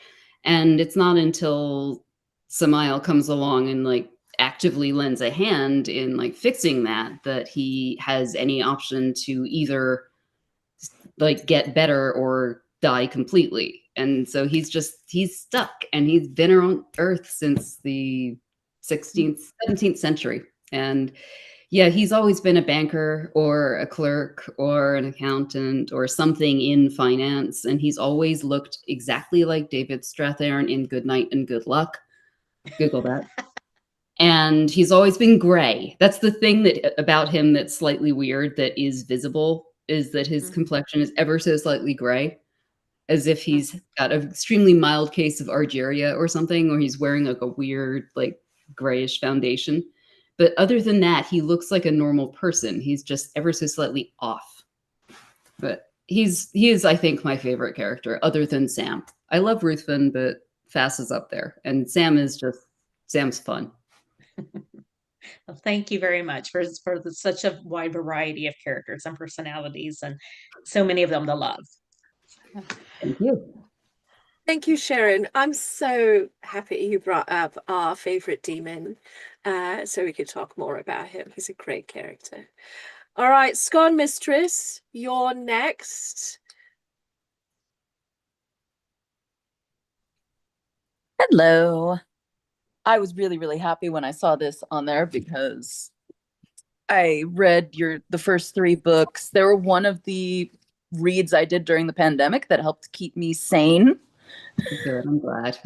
And it's not until Samael comes along and like actively lends a hand in like fixing that he has any option to either like get better or die completely. And so he's stuck, and he's been on Earth since the 16th, 17th century. And yeah, he's always been a banker or a clerk or an accountant or something in finance. And he's always looked exactly like David Strathairn in Good Night and Good Luck. Google that. And he's always been gray. That's the thing about him that's slightly weird that is visible, is that his complexion is ever so slightly gray, as if he's got an extremely mild case of Argyria or something, or he's wearing like a weird, like grayish foundation. But other than that, he looks like a normal person. He's just ever so slightly off. But he is, I think, my favorite character, other than Sam. I love Ruthven, but Fass is up there. And Sam's fun. Well, thank you very much for such a wide variety of characters and personalities, and so many of them to love. Thank you. Thank you, Sharon. I'm so happy you brought up our favorite demon, so we could talk more about him. He's a great character. All right, Scone Mistress, you're next. Hello. I was really, really happy when I saw this on there because I read the first 3 books. They were one of the reads I did during the pandemic that helped keep me sane. Good, I'm glad.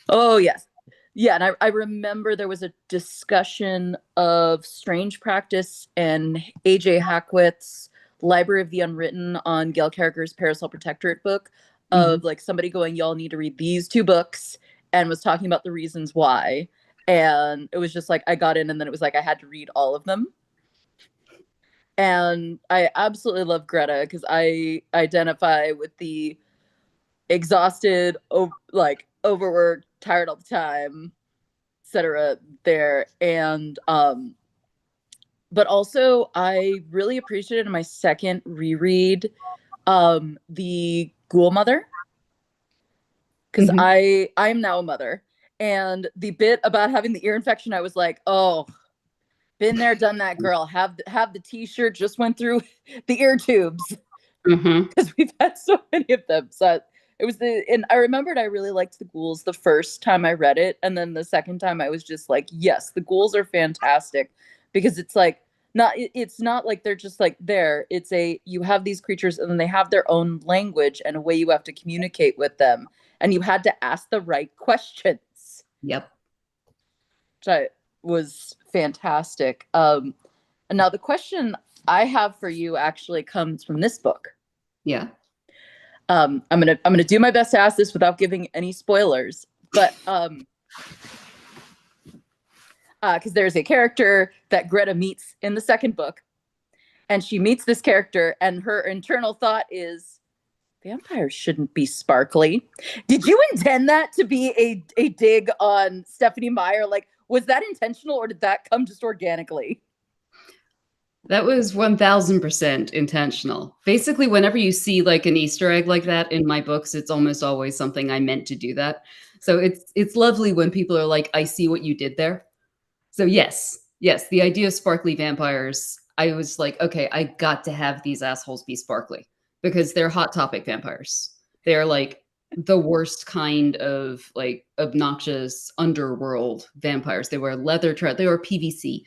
Oh, yes. Yeah, and I remember there was a discussion of Strange Practice and A.J. Hackwitt's Library of the Unwritten on Gail Carriger's Parasol Protectorate book of like somebody going, y'all need to read these 2 books, and was talking about the reasons why. And it was just like I got in, and then it was like I had to read all of them. And I absolutely love Greta because I identify with the exhausted, overworked, tired all the time, etc. there. And but also I really appreciated in my second reread the Ghoul Mother, because I'm now a mother, and the bit about having the ear infection, I was like, oh, been there, done that, girl. Have the t-shirt, just went through the ear tubes, because we've had so many of them. So it was and I remembered I really liked the ghouls the first time I read it, and then the second time I was just like, yes, the ghouls are fantastic, because it's like it's not like they're just like there. It's you have these creatures, and then they have their own language and a way you have to communicate with them. and you had to ask the right questions. Yep. Which was fantastic. And now the question I have for you actually comes from this book. Yeah. I'm gonna do my best to ask this without giving any spoilers, but because there's a character that Greta meets in the second book, and she meets this character, and her internal thought is, vampires shouldn't be sparkly. Did you intend that to be a dig on Stephenie Meyer? Like, was that intentional, or did that come just organically? That was 1000% intentional. Basically, whenever you see like an Easter egg like that in my books, it's almost always something I meant to do that. So it's lovely when people are like, I see what you did there. So yes, the idea of sparkly vampires, I was like, okay, I got to have these assholes be sparkly because they're Hot Topic vampires. They're like the worst kind of like obnoxious underworld vampires. They wear leather they wear PVC.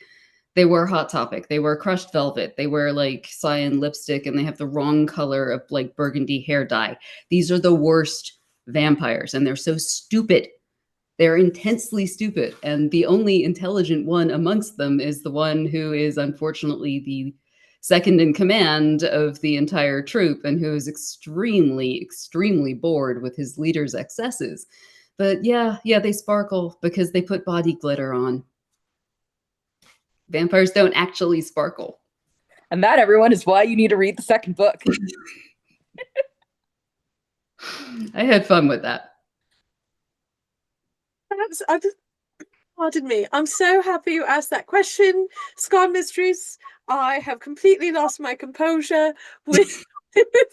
They wear Hot Topic. They wear crushed velvet. They wear like cyan lipstick, and they have the wrong color of like burgundy hair dye. These are the worst vampires, and they're so stupid. They're intensely stupid. And the only intelligent one amongst them is the one who is unfortunately the second in command of the entire troop and who is extremely, extremely bored with his leader's excesses. But yeah, they sparkle because they put body glitter on. Vampires don't actually sparkle. And that, everyone, is why you need to read the second book. I had fun with that. Pardon me. I'm so happy you asked that question, Scarred Mistress. I have completely lost my composure with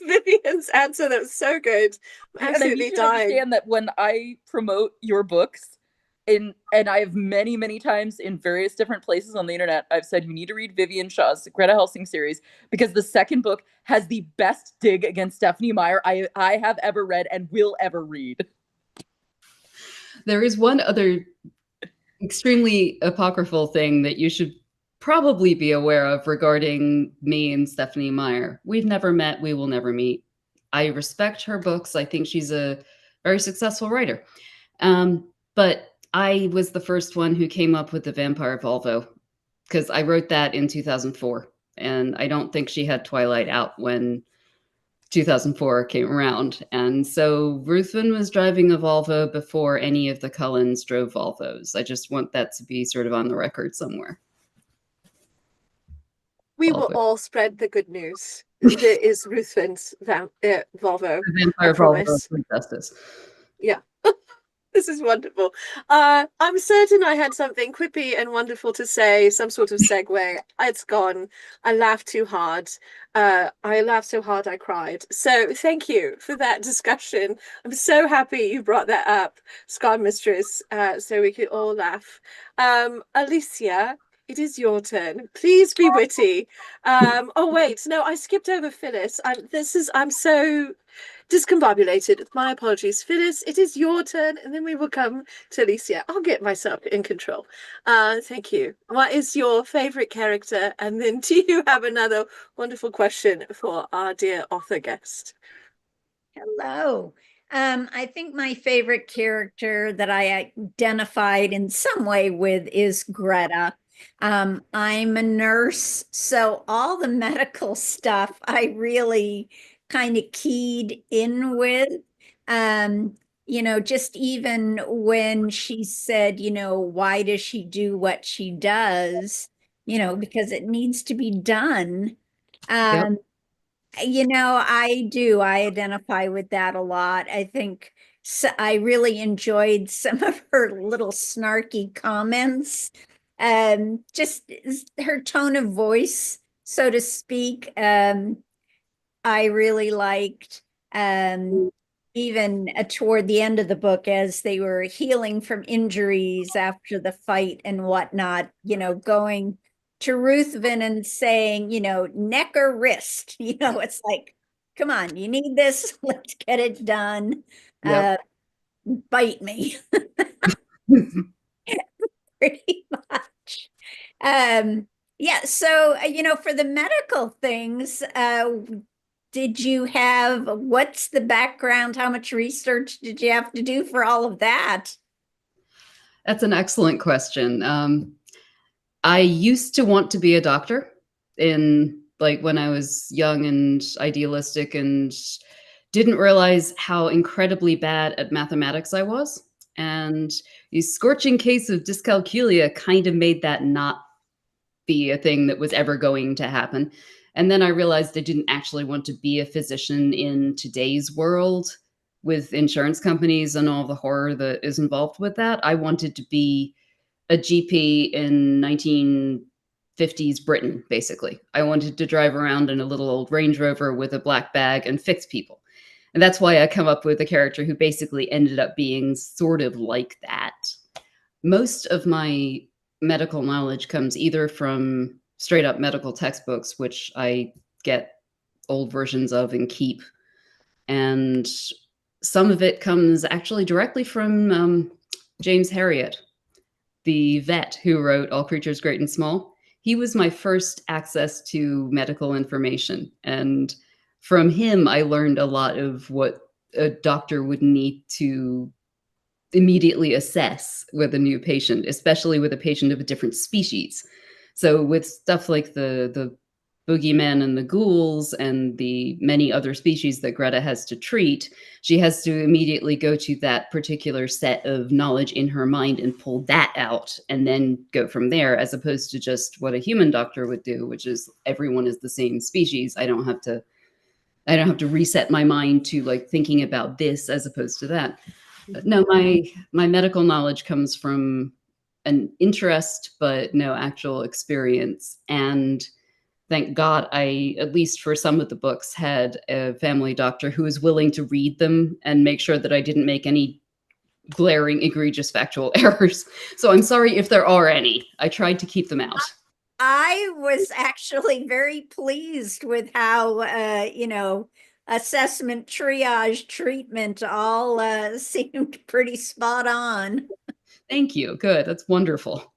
Vivian's answer. That was so good. I'm And I need absolutely you to dying. understand that when I promote your books, and I have many, many times in various different places on the internet, I've said you need to read Vivian Shaw's Greta Helsing series because the second book has the best dig against Stephenie Meyer I have ever read and will ever read. There is one other extremely apocryphal thing that you should probably be aware of regarding me and Stephenie Meyer. We've never met. We will never meet. I respect her books. I think she's a very successful writer. But I was the first one who came up with the Vampire Volvo because I wrote that in 2004. And I don't think she had Twilight out when 2004 came around. And so Ruthven was driving a Volvo before any of the Cullens drove Volvos. I just want that to be sort of on the record somewhere. We will all spread the good news. There is Ruthven's Volvo. The Vampire Volvo for justice. Yeah. This is wonderful. I'm certain I had something quippy and wonderful to say, some sort of segue. It's gone. I laughed too hard. I laughed so hard I cried. So thank you for that discussion. I'm so happy you brought that up, Scarred Mistress, so we could all laugh. Alicia, it is your turn. Please be witty. Oh wait, no, I skipped over Phyllis. I'm so discombobulated. My apologies. Phyllis, it is your turn, and then we will come to Alicia. I'll get myself in control. Thank you. What is your favorite character? And then do you have another wonderful question for our dear author guest? Hello. I think my favorite character that I identified in some way with is Greta. I'm a nurse, so all the medical stuff I really kind of keyed in with. Just even when she said, why does she do what she does? Because it needs to be done. Yep. I identify with that a lot. I think I really enjoyed some of her little snarky comments. Just her tone of voice, so to speak. I really liked even toward the end of the book as they were healing from injuries after the fight and whatnot, going to Ruthven and saying, neck or wrist, it's like, come on, you need this, let's get it done. Yep. Bite me. Pretty much. Yeah, so for the medical things, did you have? What's the background? How much research did you have to do for all of that? That's an excellent question. I used to want to be a doctor in like when I was young and idealistic and didn't realize how incredibly bad at mathematics I was. And the scorching case of dyscalculia kind of made that not be a thing that was ever going to happen. And then I realized I didn't actually want to be a physician in today's world with insurance companies and all the horror that is involved with that. I wanted to be a GP in 1950s Britain, basically. I wanted to drive around in a little old Range Rover with a black bag and fix people. And that's why I come up with a character who basically ended up being sort of like that. Most of my medical knowledge comes either from straight up medical textbooks, which I get old versions of and keep. And some of it comes actually directly from James Herriot, the vet who wrote All Creatures Great and Small. He was my first access to medical information. And from him, I learned a lot of what a doctor would need to immediately assess with a new patient, especially with a patient of a different species. So with stuff like the boogeymen and the ghouls and the many other species that Greta has to treat, she has to immediately go to that particular set of knowledge in her mind and pull that out and then go from there, as opposed to just what a human doctor would do, which is everyone is the same species. I don't have to reset my mind to like thinking about this as opposed to that. No, my medical knowledge comes from an interest, but no actual experience. And thank God I, at least for some of the books, had a family doctor who was willing to read them and make sure that I didn't make any glaring, egregious factual errors. So I'm sorry if there are any. I tried to keep them out. I was actually very pleased with how, assessment, triage, treatment all seemed pretty spot on. Thank you. Good. That's wonderful.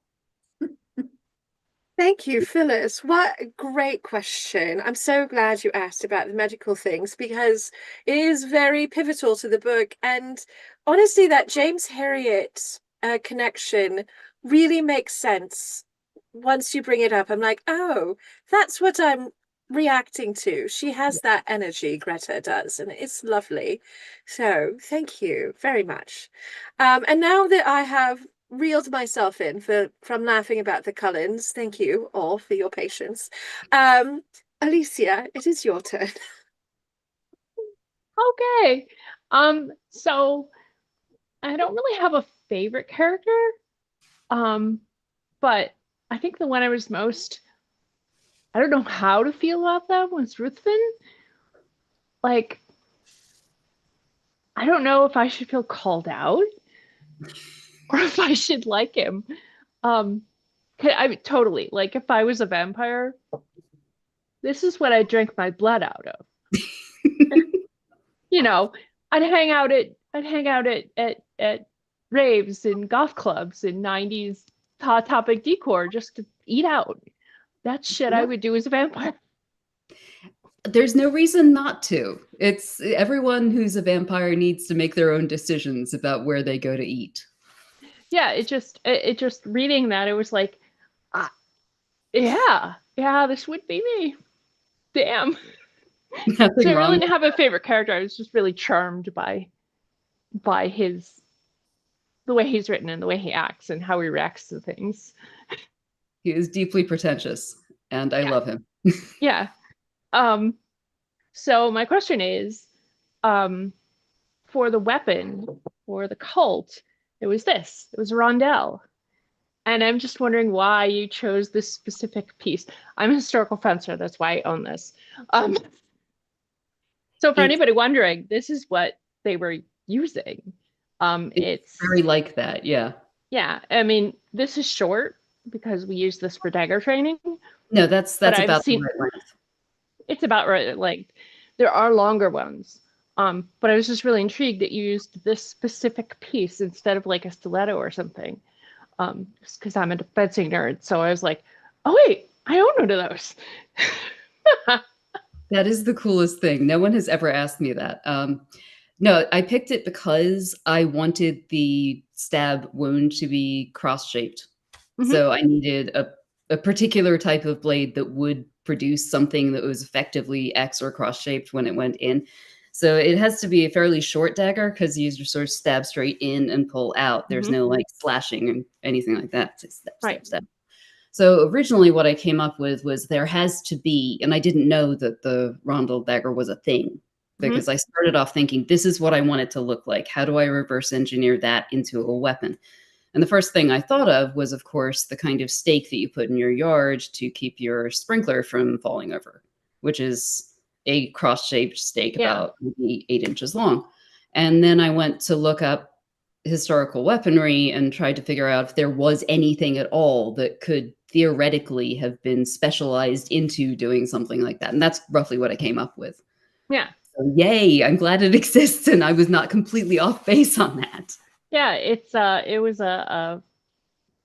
Thank you, Phyllis. What a great question. I'm so glad you asked about the medical things because it is very pivotal to the book. And honestly, that James Herriot connection really makes sense once you bring it up. I'm like, oh, that's what I'm reacting to. She has that energy, Greta does, and it's lovely. So thank you very much. And now that I have reeled myself in from laughing about the Cullens. Thank you all for your patience. Alicia, it is your turn. Okay. So I don't really have a favorite character. But I think the one I was most, I don't know how to feel about them was Ruthven. Like, I don't know if I should feel called out or if I should like him. I mean, totally. Like, if I was a vampire, this is what I drank my blood out of. You know, I'd hang out at raves and goth clubs and 90s Hot Topic decor just to eat out. That's shit I would do as a vampire. There's no reason not to. It's everyone who's a vampire needs to make their own decisions about where they go to eat. Yeah, it just reading that, it was like, yeah, this would be me. Damn. Nothing So I wrong. really didn't have a favorite character. I was just really charmed by the way he's written and the way he acts and how he reacts to things. He is deeply pretentious, and I love him. Yeah. So my question is, for the weapon, for the cult, it was a rondelle. And I'm just wondering why you chose this specific piece. I'm a historical fencer, that's why I own this. So for anybody wondering, this is what they were using. It's very like that, yeah. Yeah, I mean, this is short because we use this for dagger training. No, that's about the right length. It's about right length. There are longer ones. But I was just really intrigued that you used this specific piece instead of like a stiletto or something. Just because I'm a fencing nerd. So I was like, oh wait, I own one of those. That is the coolest thing. No one has ever asked me that. No, I picked it because I wanted the stab wound to be cross-shaped. So I needed a particular type of blade that would produce something that was effectively X or cross-shaped when it went in. So it has to be a fairly short dagger because you just sort of stab straight in and pull out. There's no like slashing or anything like that. It's stab, Right. stab, stab. So originally what I came up with was there has to be, and I didn't know that the rondel dagger was a thing because I started off thinking, this is what I want it to look like. How do I reverse engineer that into a weapon? And the first thing I thought of was, of course, the kind of stake that you put in your yard to keep your sprinkler from falling over, which is a cross-shaped stake about maybe 8 inches long. And then I went to look up historical weaponry and tried to figure out if there was anything at all that could theoretically have been specialized into doing something like that. And that's roughly what I came up with. Yeah. So yay, I'm glad it exists and I was not completely off base on that. Yeah, it was a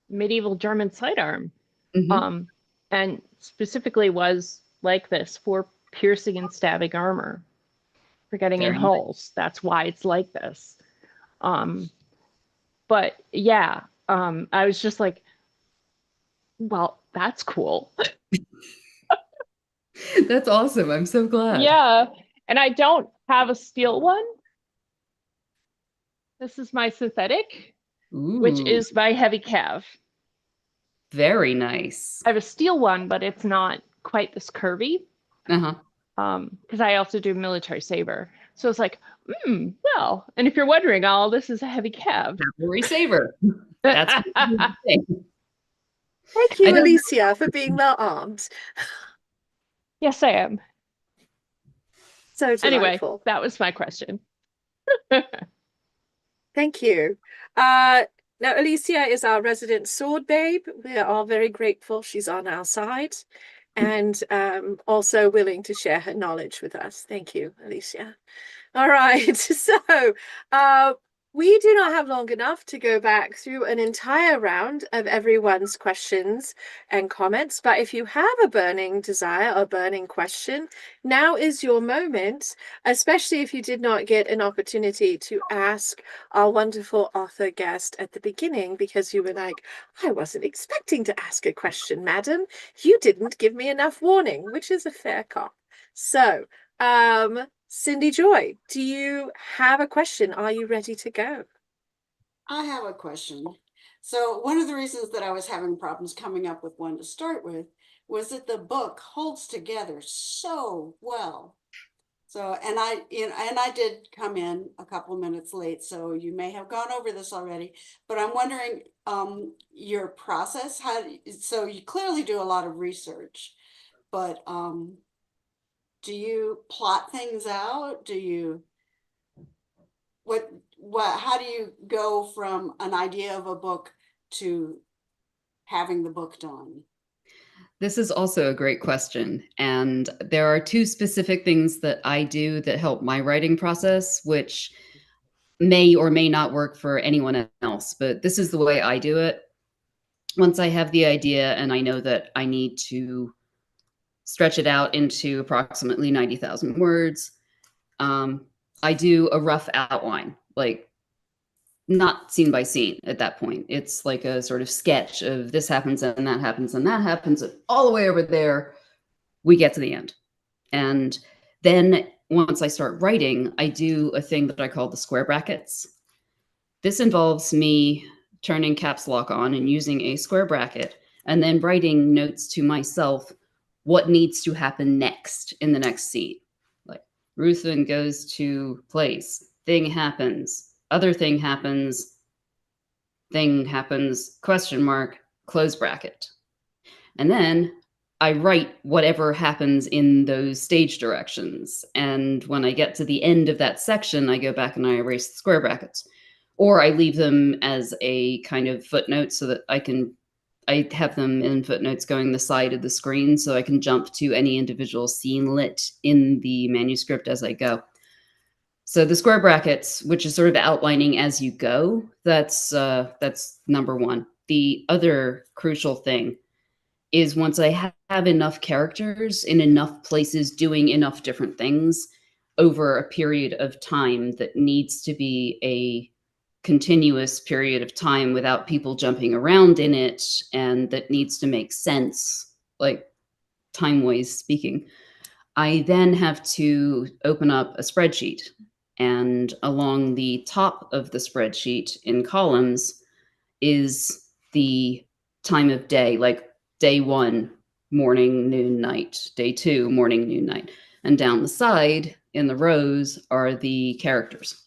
medieval German sidearm. And specifically was like this for piercing and stabbing armor, for getting in holes. That's why it's like this. But yeah, I was just like, well, that's cool. That's awesome. I'm so glad. Yeah. And I don't have a steel one. This is my synthetic, which is my heavy cav. Very nice. I have a steel one, but it's not quite this curvy. Because I also do military saber. So it's like, well, and if you're wondering, all this is a heavy cav. Cavalry saber. That's the thing. Thank you, Alicia, for being well armed. Yes, I am. So delightful. Anyway, that was my question. Thank you. Now, Alicia is our resident sword babe. We are all very grateful she's on our side and also willing to share her knowledge with us. Thank you, Alicia. All right. So we do not have long enough to go back through an entire round of everyone's questions and comments. But if you have a burning desire or burning question, now is your moment, especially if you did not get an opportunity to ask our wonderful author guest at the beginning because you were like, I wasn't expecting to ask a question, madam. You didn't give me enough warning, which is a fair cop. So, Cindy Joy, do you have a question? Are you ready to go? I have a question. So one of the reasons that I was having problems coming up with one to start with was that the book holds together so well. So, and I did come in a couple of minutes late, so you may have gone over this already, but I'm wondering your process. So you clearly do a lot of research, but do you plot things out? Do you, how do you go from an idea of a book to having the book done? This is also a great question. And there are two specific things that I do that help my writing process, which may or may not work for anyone else. But this is the way I do it. Once I have the idea and I know that I need to stretch it out into approximately 90,000 words, I do a rough outline, like not scene by scene at that point. It's like a sort of sketch of this happens and that happens and that happens. And all the way over there, we get to the end. And then once I start writing, I do a thing that I call the square brackets. This involves me turning caps lock on and using a square bracket and then writing notes to myself what needs to happen next in the next scene. Like Ruthven goes to place, thing happens, other thing happens, question mark, close bracket. And then I write whatever happens in those stage directions. And when I get to the end of that section, I go back and I erase the square brackets. Or I leave them as a kind of footnote so that I have them in footnotes going the side of the screen so I can jump to any individual scene lit in the manuscript as I go. So the square brackets, which is sort of outlining as you go, that's number one. The other crucial thing is once I have enough characters in enough places doing enough different things over a period of time that needs to be a continuous period of time without people jumping around in it, and that needs to make sense, like time-wise speaking, I then have to open up a spreadsheet. And along the top of the spreadsheet in columns is the time of day, like day 1, morning, noon, night, day 2, morning, noon, night. And down the side in the rows are the characters.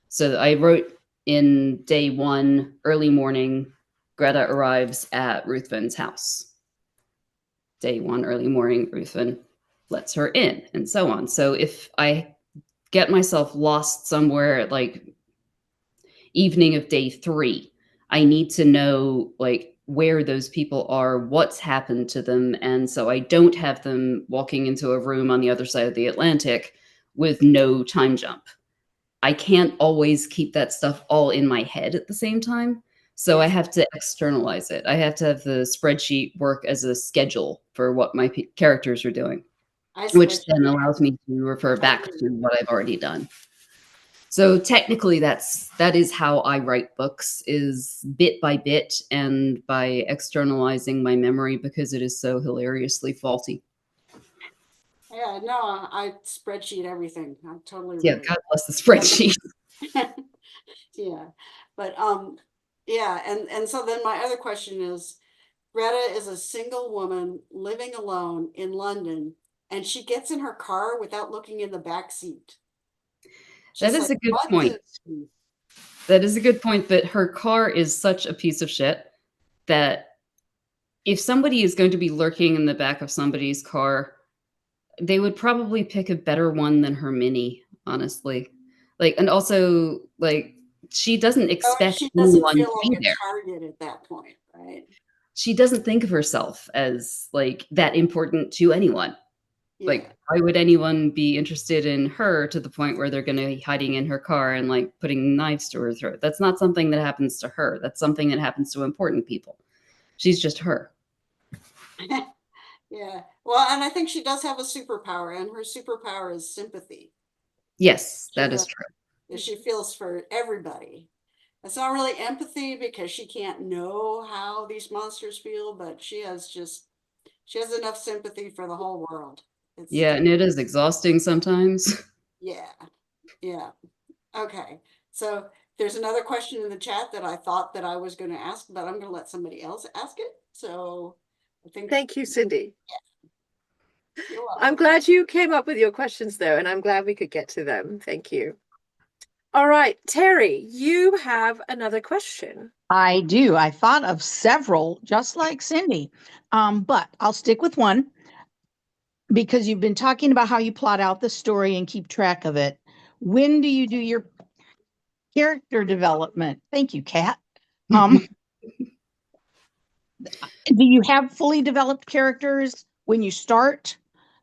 So I wrote in day 1, early morning, Greta arrives at Ruthven's house. Day 1, early morning, Ruthven lets her in, and so on. So if I get myself lost somewhere at like evening of day 3, I need to know like where those people are, what's happened to them, and so I don't have them walking into a room on the other side of the Atlantic with no time jump. I can't always keep that stuff all in my head at the same time. So I have to externalize it. I have to have the spreadsheet work as a schedule for what my characters are doing, which then allows me to refer back to what I've already done. So technically that is how I write books, is bit by bit and by externalizing my memory because it is so hilariously faulty. Yeah, no, I spreadsheet everything. I'm totally Yeah, God bless the spreadsheet. Yeah, but yeah, and so then my other question is, Greta is a single woman living alone in London, and she gets in her car without looking in the back seat. That is a good point. That is a good point, that her car is such a piece of shit that if somebody is going to be lurking in the back of somebody's car, they would probably pick a better one than her Mini, honestly. Like, and also, like, she doesn't expect she doesn't anyone feel to like be a there. target at that point, right? She doesn't think of herself as like that important to anyone. Yeah. Like, why would anyone be interested in her to the point where they're going to be hiding in her car and like putting knives to her throat? That's not something that happens to her. That's something that happens to important people. She's just her. Yeah. Well, and I think she does have a superpower, and her superpower is sympathy. Yes, that is true. She feels for everybody. It's not really empathy because she can't know how these monsters feel, but she has enough sympathy for the whole world. Yeah, and it is exhausting sometimes. Yeah. Yeah. Okay. So there's another question in the chat that I thought that I was going to ask, but I'm going to let somebody else ask it. So I think. Thank you, Cindy. Yeah. You're welcome. I'm glad you came up with your questions though, and I'm glad we could get to them. Thank you. All right, Terry, you have another question. I do. I thought of several, just like Cindy, but I'll stick with one because you've been talking about how you plot out the story and keep track of it. When do you do your character development? Thank you, Kat. Do you have fully developed characters when you start?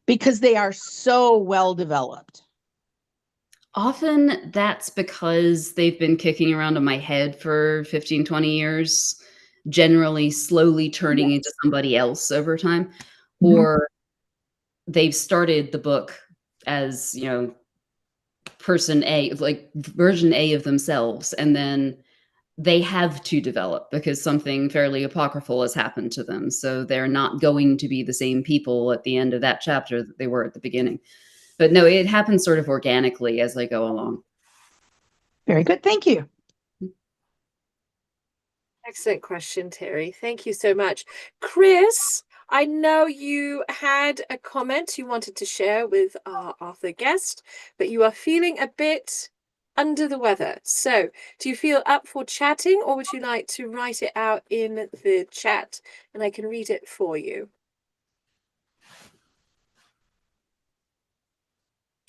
Because they are so well developed. Often that's because they've been kicking around in my head for 15, 20 years, generally slowly turning into somebody else over time. Or they've started the book as, you know, person A, like version A of themselves, and then they have to develop because something fairly apocryphal has happened to them. So they're not going to be the same people at the end of that chapter that they were at the beginning. But no, it happens sort of organically as I go along. Very good. Thank you. Excellent question, Terry. Thank you so much. Chris, I know you had a comment you wanted to share with our author guest, but you are feeling a bit under the weather. So do you feel up for chatting, or would you like to write it out in the chat and I can read it for you?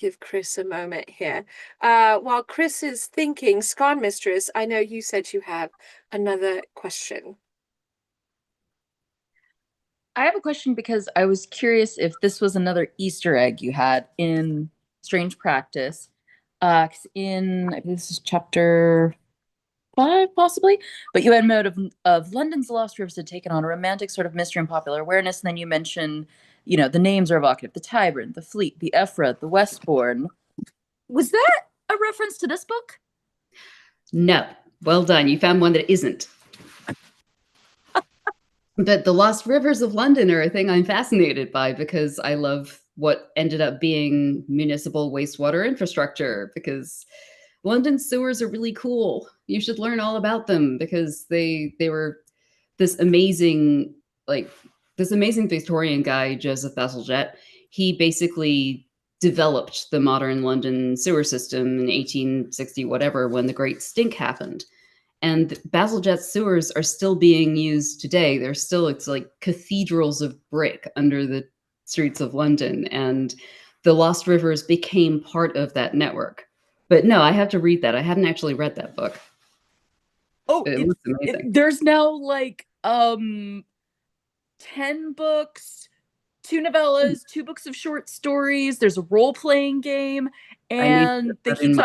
Give Chris a moment here. While Chris is thinking, Scarn Mistress, I know you said you have another question. I have a question because I was curious if this was another Easter egg you had in Strange Practice. 'Cause in, I believe this is chapter 5 possibly, but you had note of London's Lost Rivers had taken on a romantic sort of mystery and popular awareness, and then you mentioned, you know, the names are evocative: the Tyburn, the Fleet, the Ephra, the Westbourne. Was that a reference to this book? No. Well done. You found one that isn't. But the Lost Rivers of London are a thing I'm fascinated by because I love what ended up being municipal wastewater infrastructure, because London sewers are really cool. You should learn all about them because they were this amazing, like this amazing Victorian guy, Joseph Bazalgette. He basically developed the modern London sewer system in 1860 whatever, when the Great Stink happened. And Bazalgette's sewers are still being used today. They're still, it's like cathedrals of brick under the streets of London. And the Lost Rivers became part of that network. But no, I have to read that. I hadn't actually read that book. Oh, It looks amazing. There's now like 10 books, 2 novellas, 2 books of short stories. There's a role-playing game, and they keep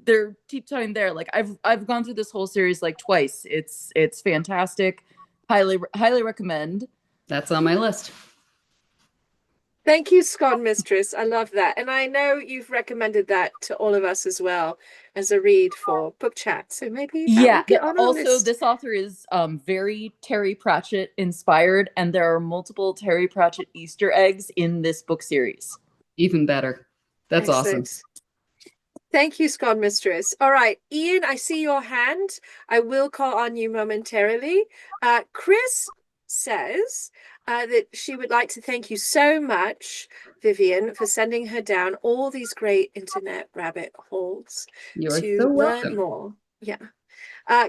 they're keep telling there. Like I've gone through this whole series like twice. It's fantastic. Highly recommend. That's on my list. Thank you, Scone Mistress. I love that. And I know you've recommended that to all of us as well as a read for book chat. So maybe that will get on our also list. this author is very Terry Pratchett inspired, and there are multiple Terry Pratchett Easter eggs in this book series. Even better. That's Excellent. awesome. Thank you, Scone Mistress. All right, Ian, I see your hand. I will call on you momentarily. Chris says that she would like to thank you so much, Vivian, for sending her down all these great internet rabbit holes You're to so learn welcome. more. Yeah.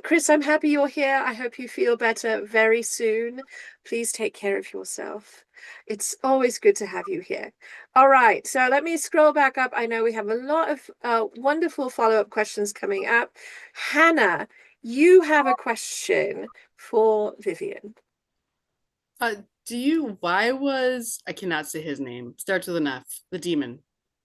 Chris, I'm happy you're here. I hope you feel better very soon. Please take care of yourself. It's always good to have you here. All right, so let me scroll back up. I know we have a lot of wonderful follow-up questions coming up. Hannah, you have a question for Vivian. Why was, I cannot say his name, starts with an F, the demon.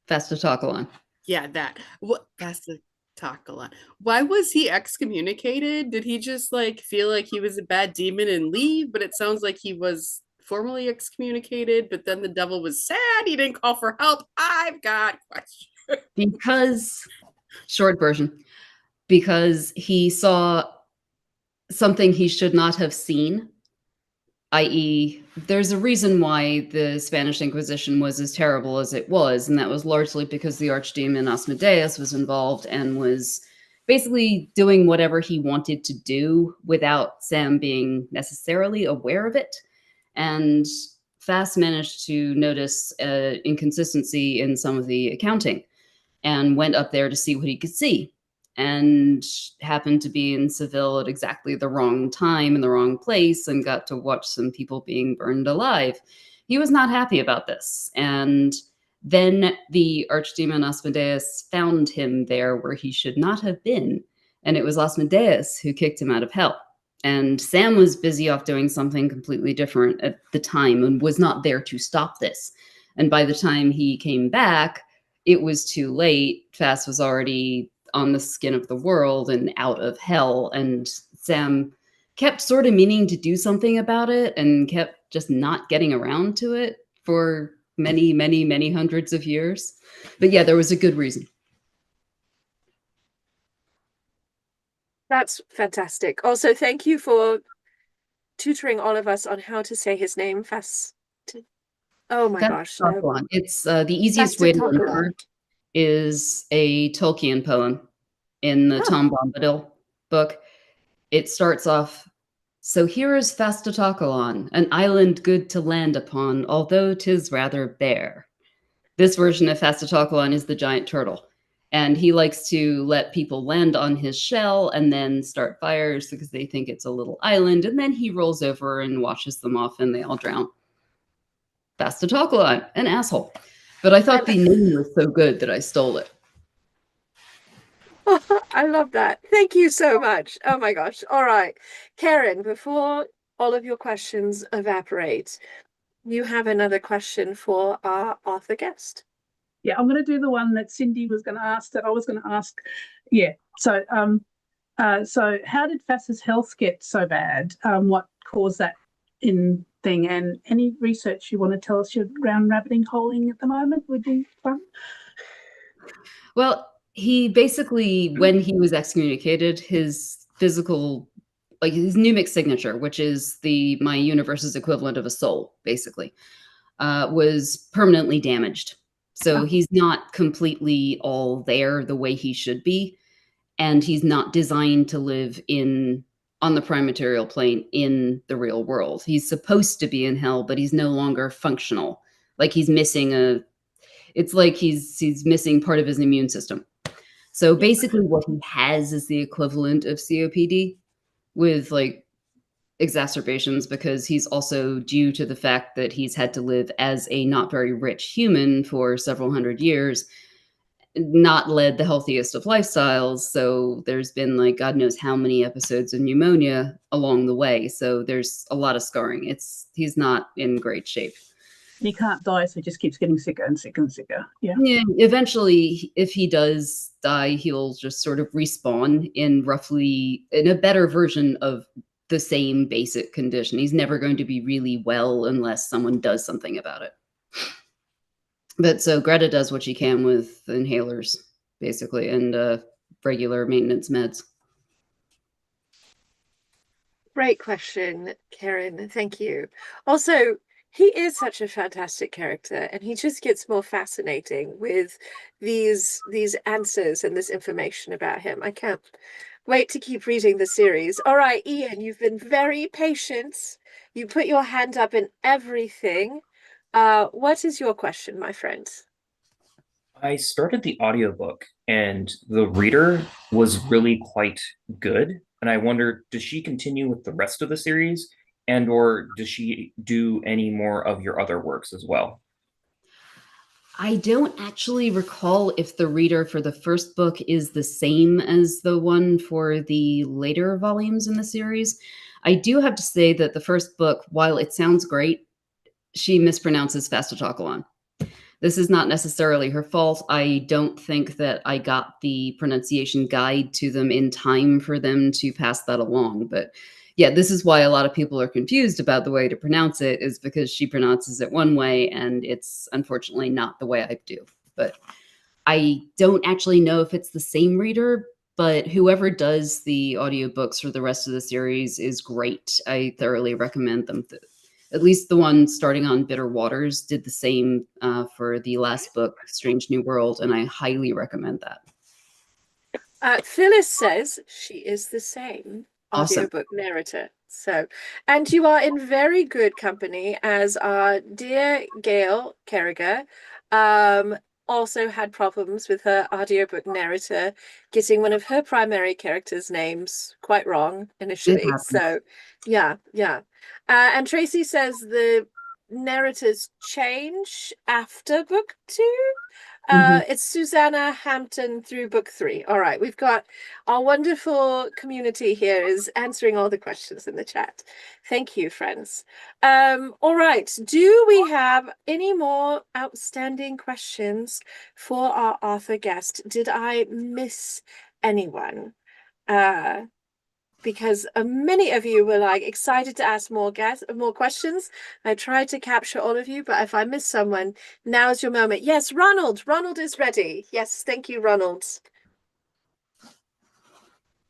Fastatokalon. Yeah, that. What? Fastatokalon. Why was he excommunicated? Did he just like feel like he was a bad demon and leave? But it sounds like he was formally excommunicated, but then the devil was sad he didn't call for help. I've got questions. Because, short version, because he saw something he should not have seen, i.e., there's a reason why the Spanish Inquisition was as terrible as it was, and that was largely because the archdemon Asmodeus was involved and was basically doing whatever he wanted to do without Sam being necessarily aware of it. And Fast managed to notice inconsistency in some of the accounting and went up there to see what he could see, and happened to be in Seville at exactly the wrong time in the wrong place and got to watch some people being burned alive. He was not happy about this. And then the archdemon Asmodeus found him there where he should not have been. And it was Asmodeus who kicked him out of hell. And Sam was busy off doing something completely different at the time and was not there to stop this. And by the time he came back, it was too late. Fast was already on the skin of the world and out of hell. And Sam kept sort of meaning to do something about it and kept just not getting around to it for many, many, many hundreds of years. But yeah, there was a good reason. That's fantastic. Also, thank you for tutoring all of us on how to say his name. Oh my gosh. It's the easiest way to remember is a Tolkien poem in the Tom Bombadil book. It starts off, "So here is Fastatokalon, an island good to land upon, although 'tis rather bare." This version of Fastatokalon is the giant turtle, and he likes to let people land on his shell and then start fires because they think it's a little island, and then he rolls over and washes them off and they all drown. Fastatokalon, an asshole. But I thought the name was so good that I stole it. I love that. Thank you so much. Oh my gosh. All right. Karen, before all of your questions evaporate, you have another question for our author guest. Yeah, I'm going to do the one that Cindy was going to ask, that I was going to ask. Yeah. So So how did Fass's health get so bad? What caused that in thing? And any research you want to tell us you're round rabbiting holing at the moment would be fun. Well, he basically, when he was excommunicated, his physical, like his pneumic signature, which is my universe's equivalent of a soul, basically, was permanently damaged. So he's not completely all there the way he should be, and he's not designed to live on the prime material plane in the real world. He's supposed to be in hell, but he's no longer functional. Like he's missing it's like he's missing part of his immune system. So basically what he has is the equivalent of COPD with like exacerbations, because he's also, due to the fact that he's had to live as a not very rich human for several hundred years, not led the healthiest of lifestyles. So there's been like God knows how many episodes of pneumonia along the way. So there's a lot of scarring. He's not in great shape. He can't die, so he just keeps getting sicker and sicker and sicker. Yeah. Eventually, if he does die, he'll just sort of respawn in a better version of the same basic condition. He's never going to be really well unless someone does something about it. But so Greta does what she can with inhalers, basically, and regular maintenance meds. Great question, Karen. Thank you. Also, he is such a fantastic character, and he just gets more fascinating with these answers and this information about him. I can't wait to keep reading the series. All right, Ian, you've been very patient. You put your hand up in everything. What is your question, my friend? I started the audiobook and the reader was really quite good. And I wonder, does she continue with the rest of the series? And or does she do any more of your other works as well? I don't actually recall if the reader for the first book is the same as the one for the later volumes in the series. I do have to say that the first book, while it sounds great, she mispronounces Fastatokalon. This is not necessarily her fault. I don't think that I got the pronunciation guide to them in time for them to pass that along. But yeah, this is why a lot of people are confused about the way to pronounce it, is because she pronounces it one way and it's unfortunately not the way I do. But I don't actually know if it's the same reader, but whoever does the audiobooks for the rest of the series is great. I thoroughly recommend them. At least the one starting on Bitter Waters did the same for the last book, Strange New World, and I highly recommend that. Phyllis says she is the same audiobook narrator. So, and you are in very good company, as our dear Gail Carriger also had problems with her audiobook narrator getting one of her primary characters' names quite wrong initially. So, yeah. And Tracy says the narrators change after book 2. It's Susanna Hampton through book 3. All right, we've got our wonderful community here is answering all the questions in the chat. Thank you, friends. All right, do we have any more outstanding questions for our author guest? Did I miss anyone? Because many of you were like excited to ask more questions. I tried to capture all of you, but if I miss someone, now's your moment. Yes, Ronald. Ronald is ready. Yes, thank you, Ronald.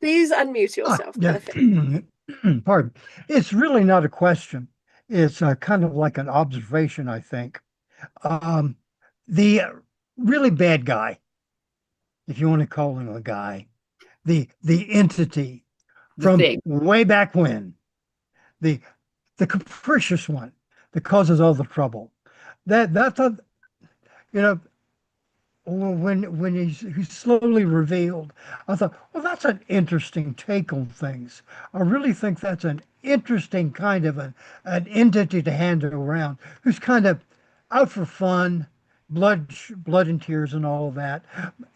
Please unmute yourself. Yeah. Pardon. It's really not a question. It's kind of like an observation, I think. The really bad guy, if you want to call him a guy, the entity from way back when, the capricious one that causes all the trouble. That's a, you know, when he's slowly revealed, I thought, well, that's an interesting take on things. I really think that's an interesting kind of an entity to hand around, who's kind of out for fun, blood and tears and all of that,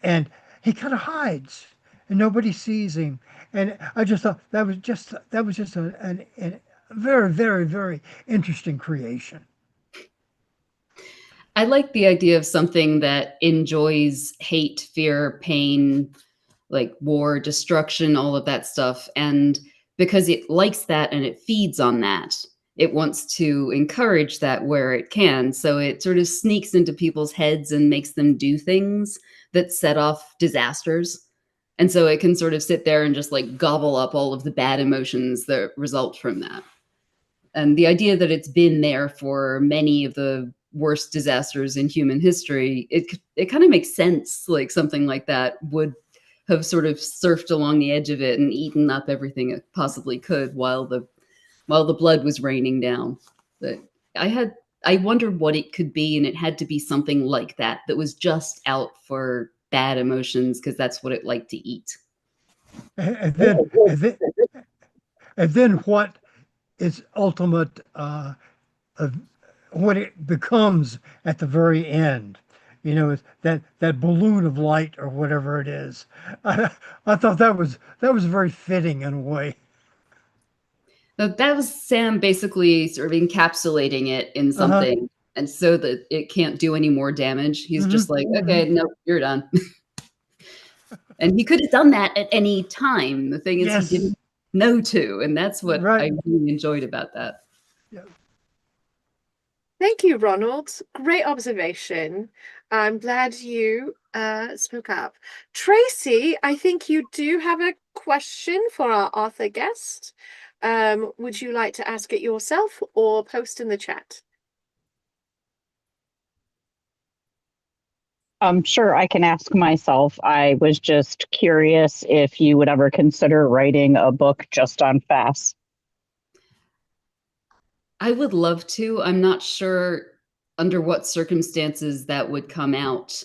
and he kind of hides and nobody sees him. And I just thought that was just a very, very, very interesting creation. I like the idea of something that enjoys hate, fear, pain, like war, destruction, all of that stuff. And because it likes that and it feeds on that, it wants to encourage that where it can. So it sort of sneaks into people's heads and makes them do things that set off disasters. And so it can sort of sit there and just like gobble up all of the bad emotions that result from that. And the idea that it's been there for many of the worst disasters in human history, it kind of makes sense. Like something like that would have sort of surfed along the edge of it and eaten up everything it possibly could while the blood was raining down. But I wondered what it could be, and it had to be something like that was just out for bad emotions because that's what it liked to eat. And then what its ultimate of what it becomes at the very end. You know, that balloon of light or whatever it is. I thought that was very fitting in a way. So that was Sam basically sort of encapsulating it in Uh-huh. something, and so that it can't do any more damage. He's Mhm, just like, mhm. okay, no, you're done. And he could have done that at any time. The thing is, he Yes. didn't know to, and that's what I Right. really enjoyed about that. Yeah. Thank you, Ronald. Great observation. I'm glad you spoke up. Tracy, I think you do have a question for our author guest. Would you like to ask it yourself or post in the chat? Sure, I can ask myself. I was just curious if you would ever consider writing a book just on FAS. I would love to. I'm not sure under what circumstances that would come out.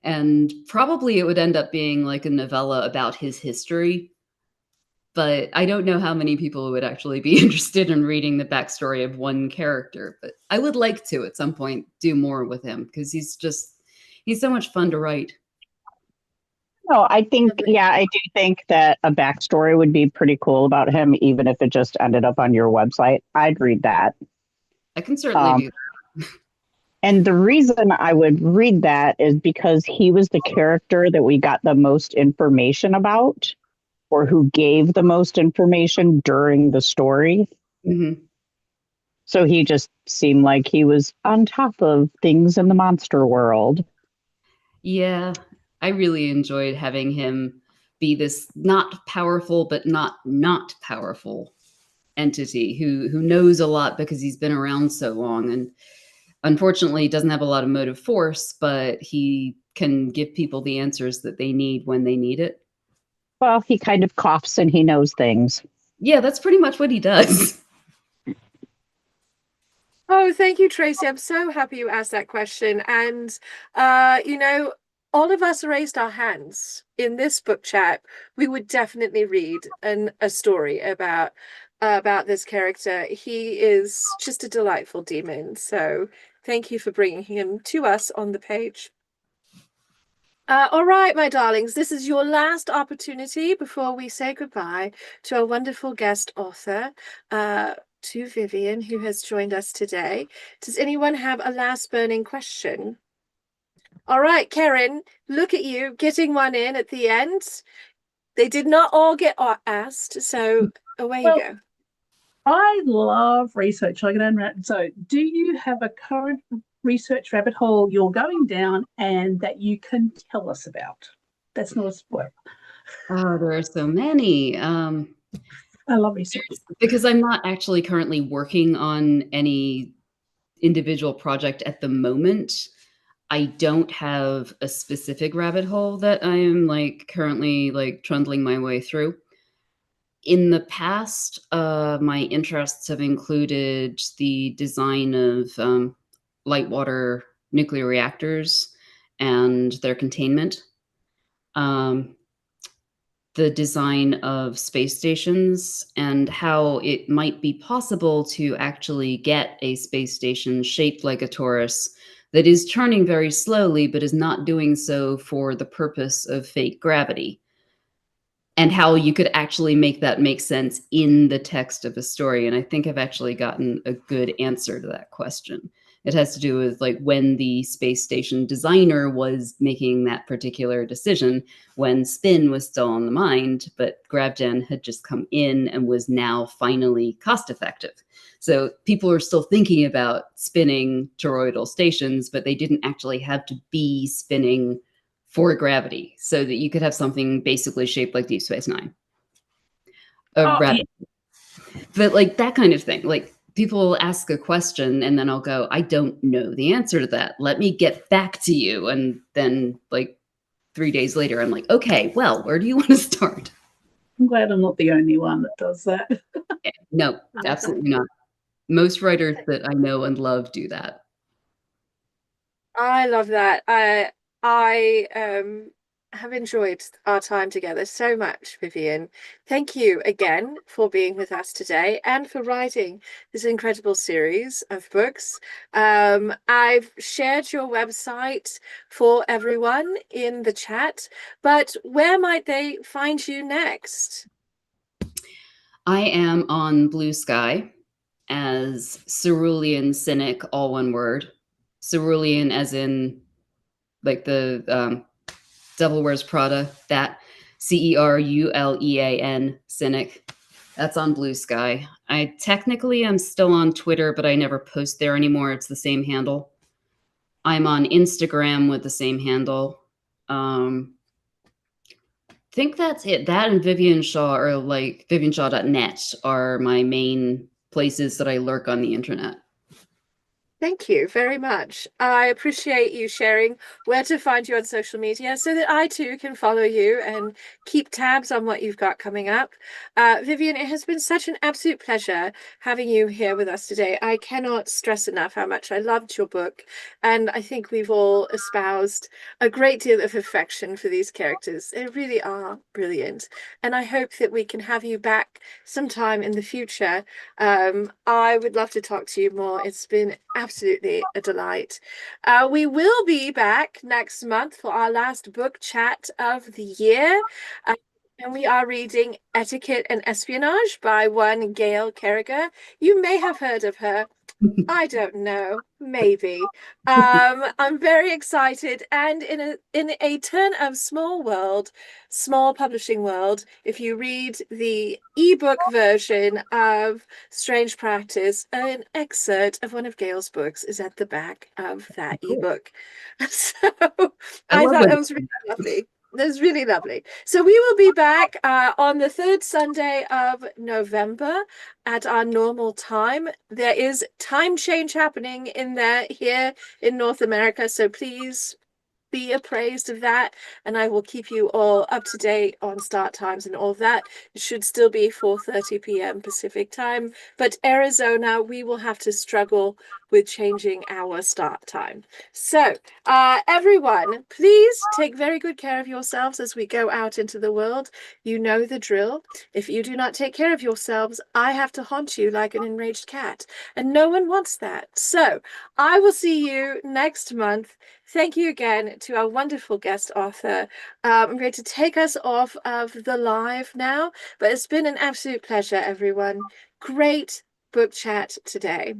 And probably it would end up being like a novella about his history. But I don't know how many people would actually be interested in reading the backstory of one character. But I would like to at some point do more with him because he's so much fun to write. No, I do think that a backstory would be pretty cool about him, even if it just ended up on your website. I'd read that. I can certainly do that. And the reason I would read that is because he was the character that we got the most information about, or who gave the most information during the story. Mm-hmm. So he just seemed like he was on top of things in the monster world. Yeah, I really enjoyed having him be this not powerful but not powerful entity who knows a lot because he's been around so long, and unfortunately doesn't have a lot of motive force, but he can give people the answers that they need when they need it. Well, he kind of coughs and he knows things. Yeah, that's pretty much what he does. Oh, thank you, Tracy. I'm so happy you asked that question. And, all of us raised our hands in this book chat. We would definitely read a story about this character. He is just a delightful demon. So thank you for bringing him to us on the page. All right, my darlings, this is your last opportunity before we say goodbye to our wonderful guest author, to Vivian, who has joined us today. Does anyone have a last burning question? All right, Karen, look at you getting one in at the end. They did not all get asked, so away you go. I love research. I can unwrap. So, do you have a current research rabbit hole you're going down and that you can tell us about? That's not a spoiler. Oh, there are so many. I love research. Because I'm not actually currently working on any individual project at the moment. I don't have a specific rabbit hole that I am like currently like trundling my way through. In the past, my interests have included the design of light water nuclear reactors and their containment, the design of space stations, and how it might be possible to actually get a space station shaped like a torus that is turning very slowly but is not doing so for the purpose of fake gravity, and how you could actually make that make sense in the text of a story. And I think I've actually gotten a good answer to that question, It has to do with like when the space station designer was making that particular decision, when spin was still on the mind, but GravGen had just come in and was now finally cost effective. So people are still thinking about spinning toroidal stations, but they didn't actually have to be spinning for gravity, so that you could have something basically shaped like Deep Space Nine. Yeah. But like that kind of thing, like people will ask a question and then I'll go, I don't know the answer to that. Let me get back to you. And then like 3 days later, I'm like, okay, well, where do you want to start? I'm glad I'm not the only one that does that. No, absolutely not. Most writers that I know and love do that. I love that. I have enjoyed our time together so much, Vivian. Thank you again for being with us today and for writing this incredible series of books. I've shared your website for everyone in the chat, but where might they find you next? I am on Blue Sky as Cerulean Cynic, all one word. Cerulean as in like the Devil Wears Prada, that Cerulean Cynic. That's on Blue Sky. I technically am still on Twitter, but I never post there anymore. It's the same handle. I'm on Instagram with the same handle. I think that's it. That and Vivian Shaw, or like vivianshaw.net, are my main places that I lurk on the internet. Thank you very much. I appreciate you sharing where to find you on social media so that I too can follow you and keep tabs on what you've got coming up. Vivian, it has been such an absolute pleasure having you here with us today. I cannot stress enough how much I loved your book, and I think we've all espoused a great deal of affection for these characters. They really are brilliant, and I hope that we can have you back sometime in the future. I would love to talk to you more. It's been absolutely a delight. We will be back next month for our last book chat of the year. And we are reading Etiquette and Espionage by one Gail Carriger. You may have heard of her. I don't know, maybe. I'm very excited, and in a turn of small publishing world, if you read the ebook version of Strange Practice, an excerpt of one of Gail's books is at the back of that ebook. So I thought that was really lovely. That's really lovely. So we will be back on the third Sunday of November at our normal time. There is time change happening in there here in North America, so please be appraised of that, and I will keep you all up to date on start times and all of that. It should still be 4:30 p.m. Pacific time, but Arizona, we will have to struggle with changing our start time. So everyone, please take very good care of yourselves as we go out into the world. You know the drill. If you do not take care of yourselves, I have to haunt you like an enraged cat, and no one wants that. So I will see you next month. Thank you again to our wonderful guest author. I'm going to take us off of the live now, but it's been an absolute pleasure, everyone. Great book chat today.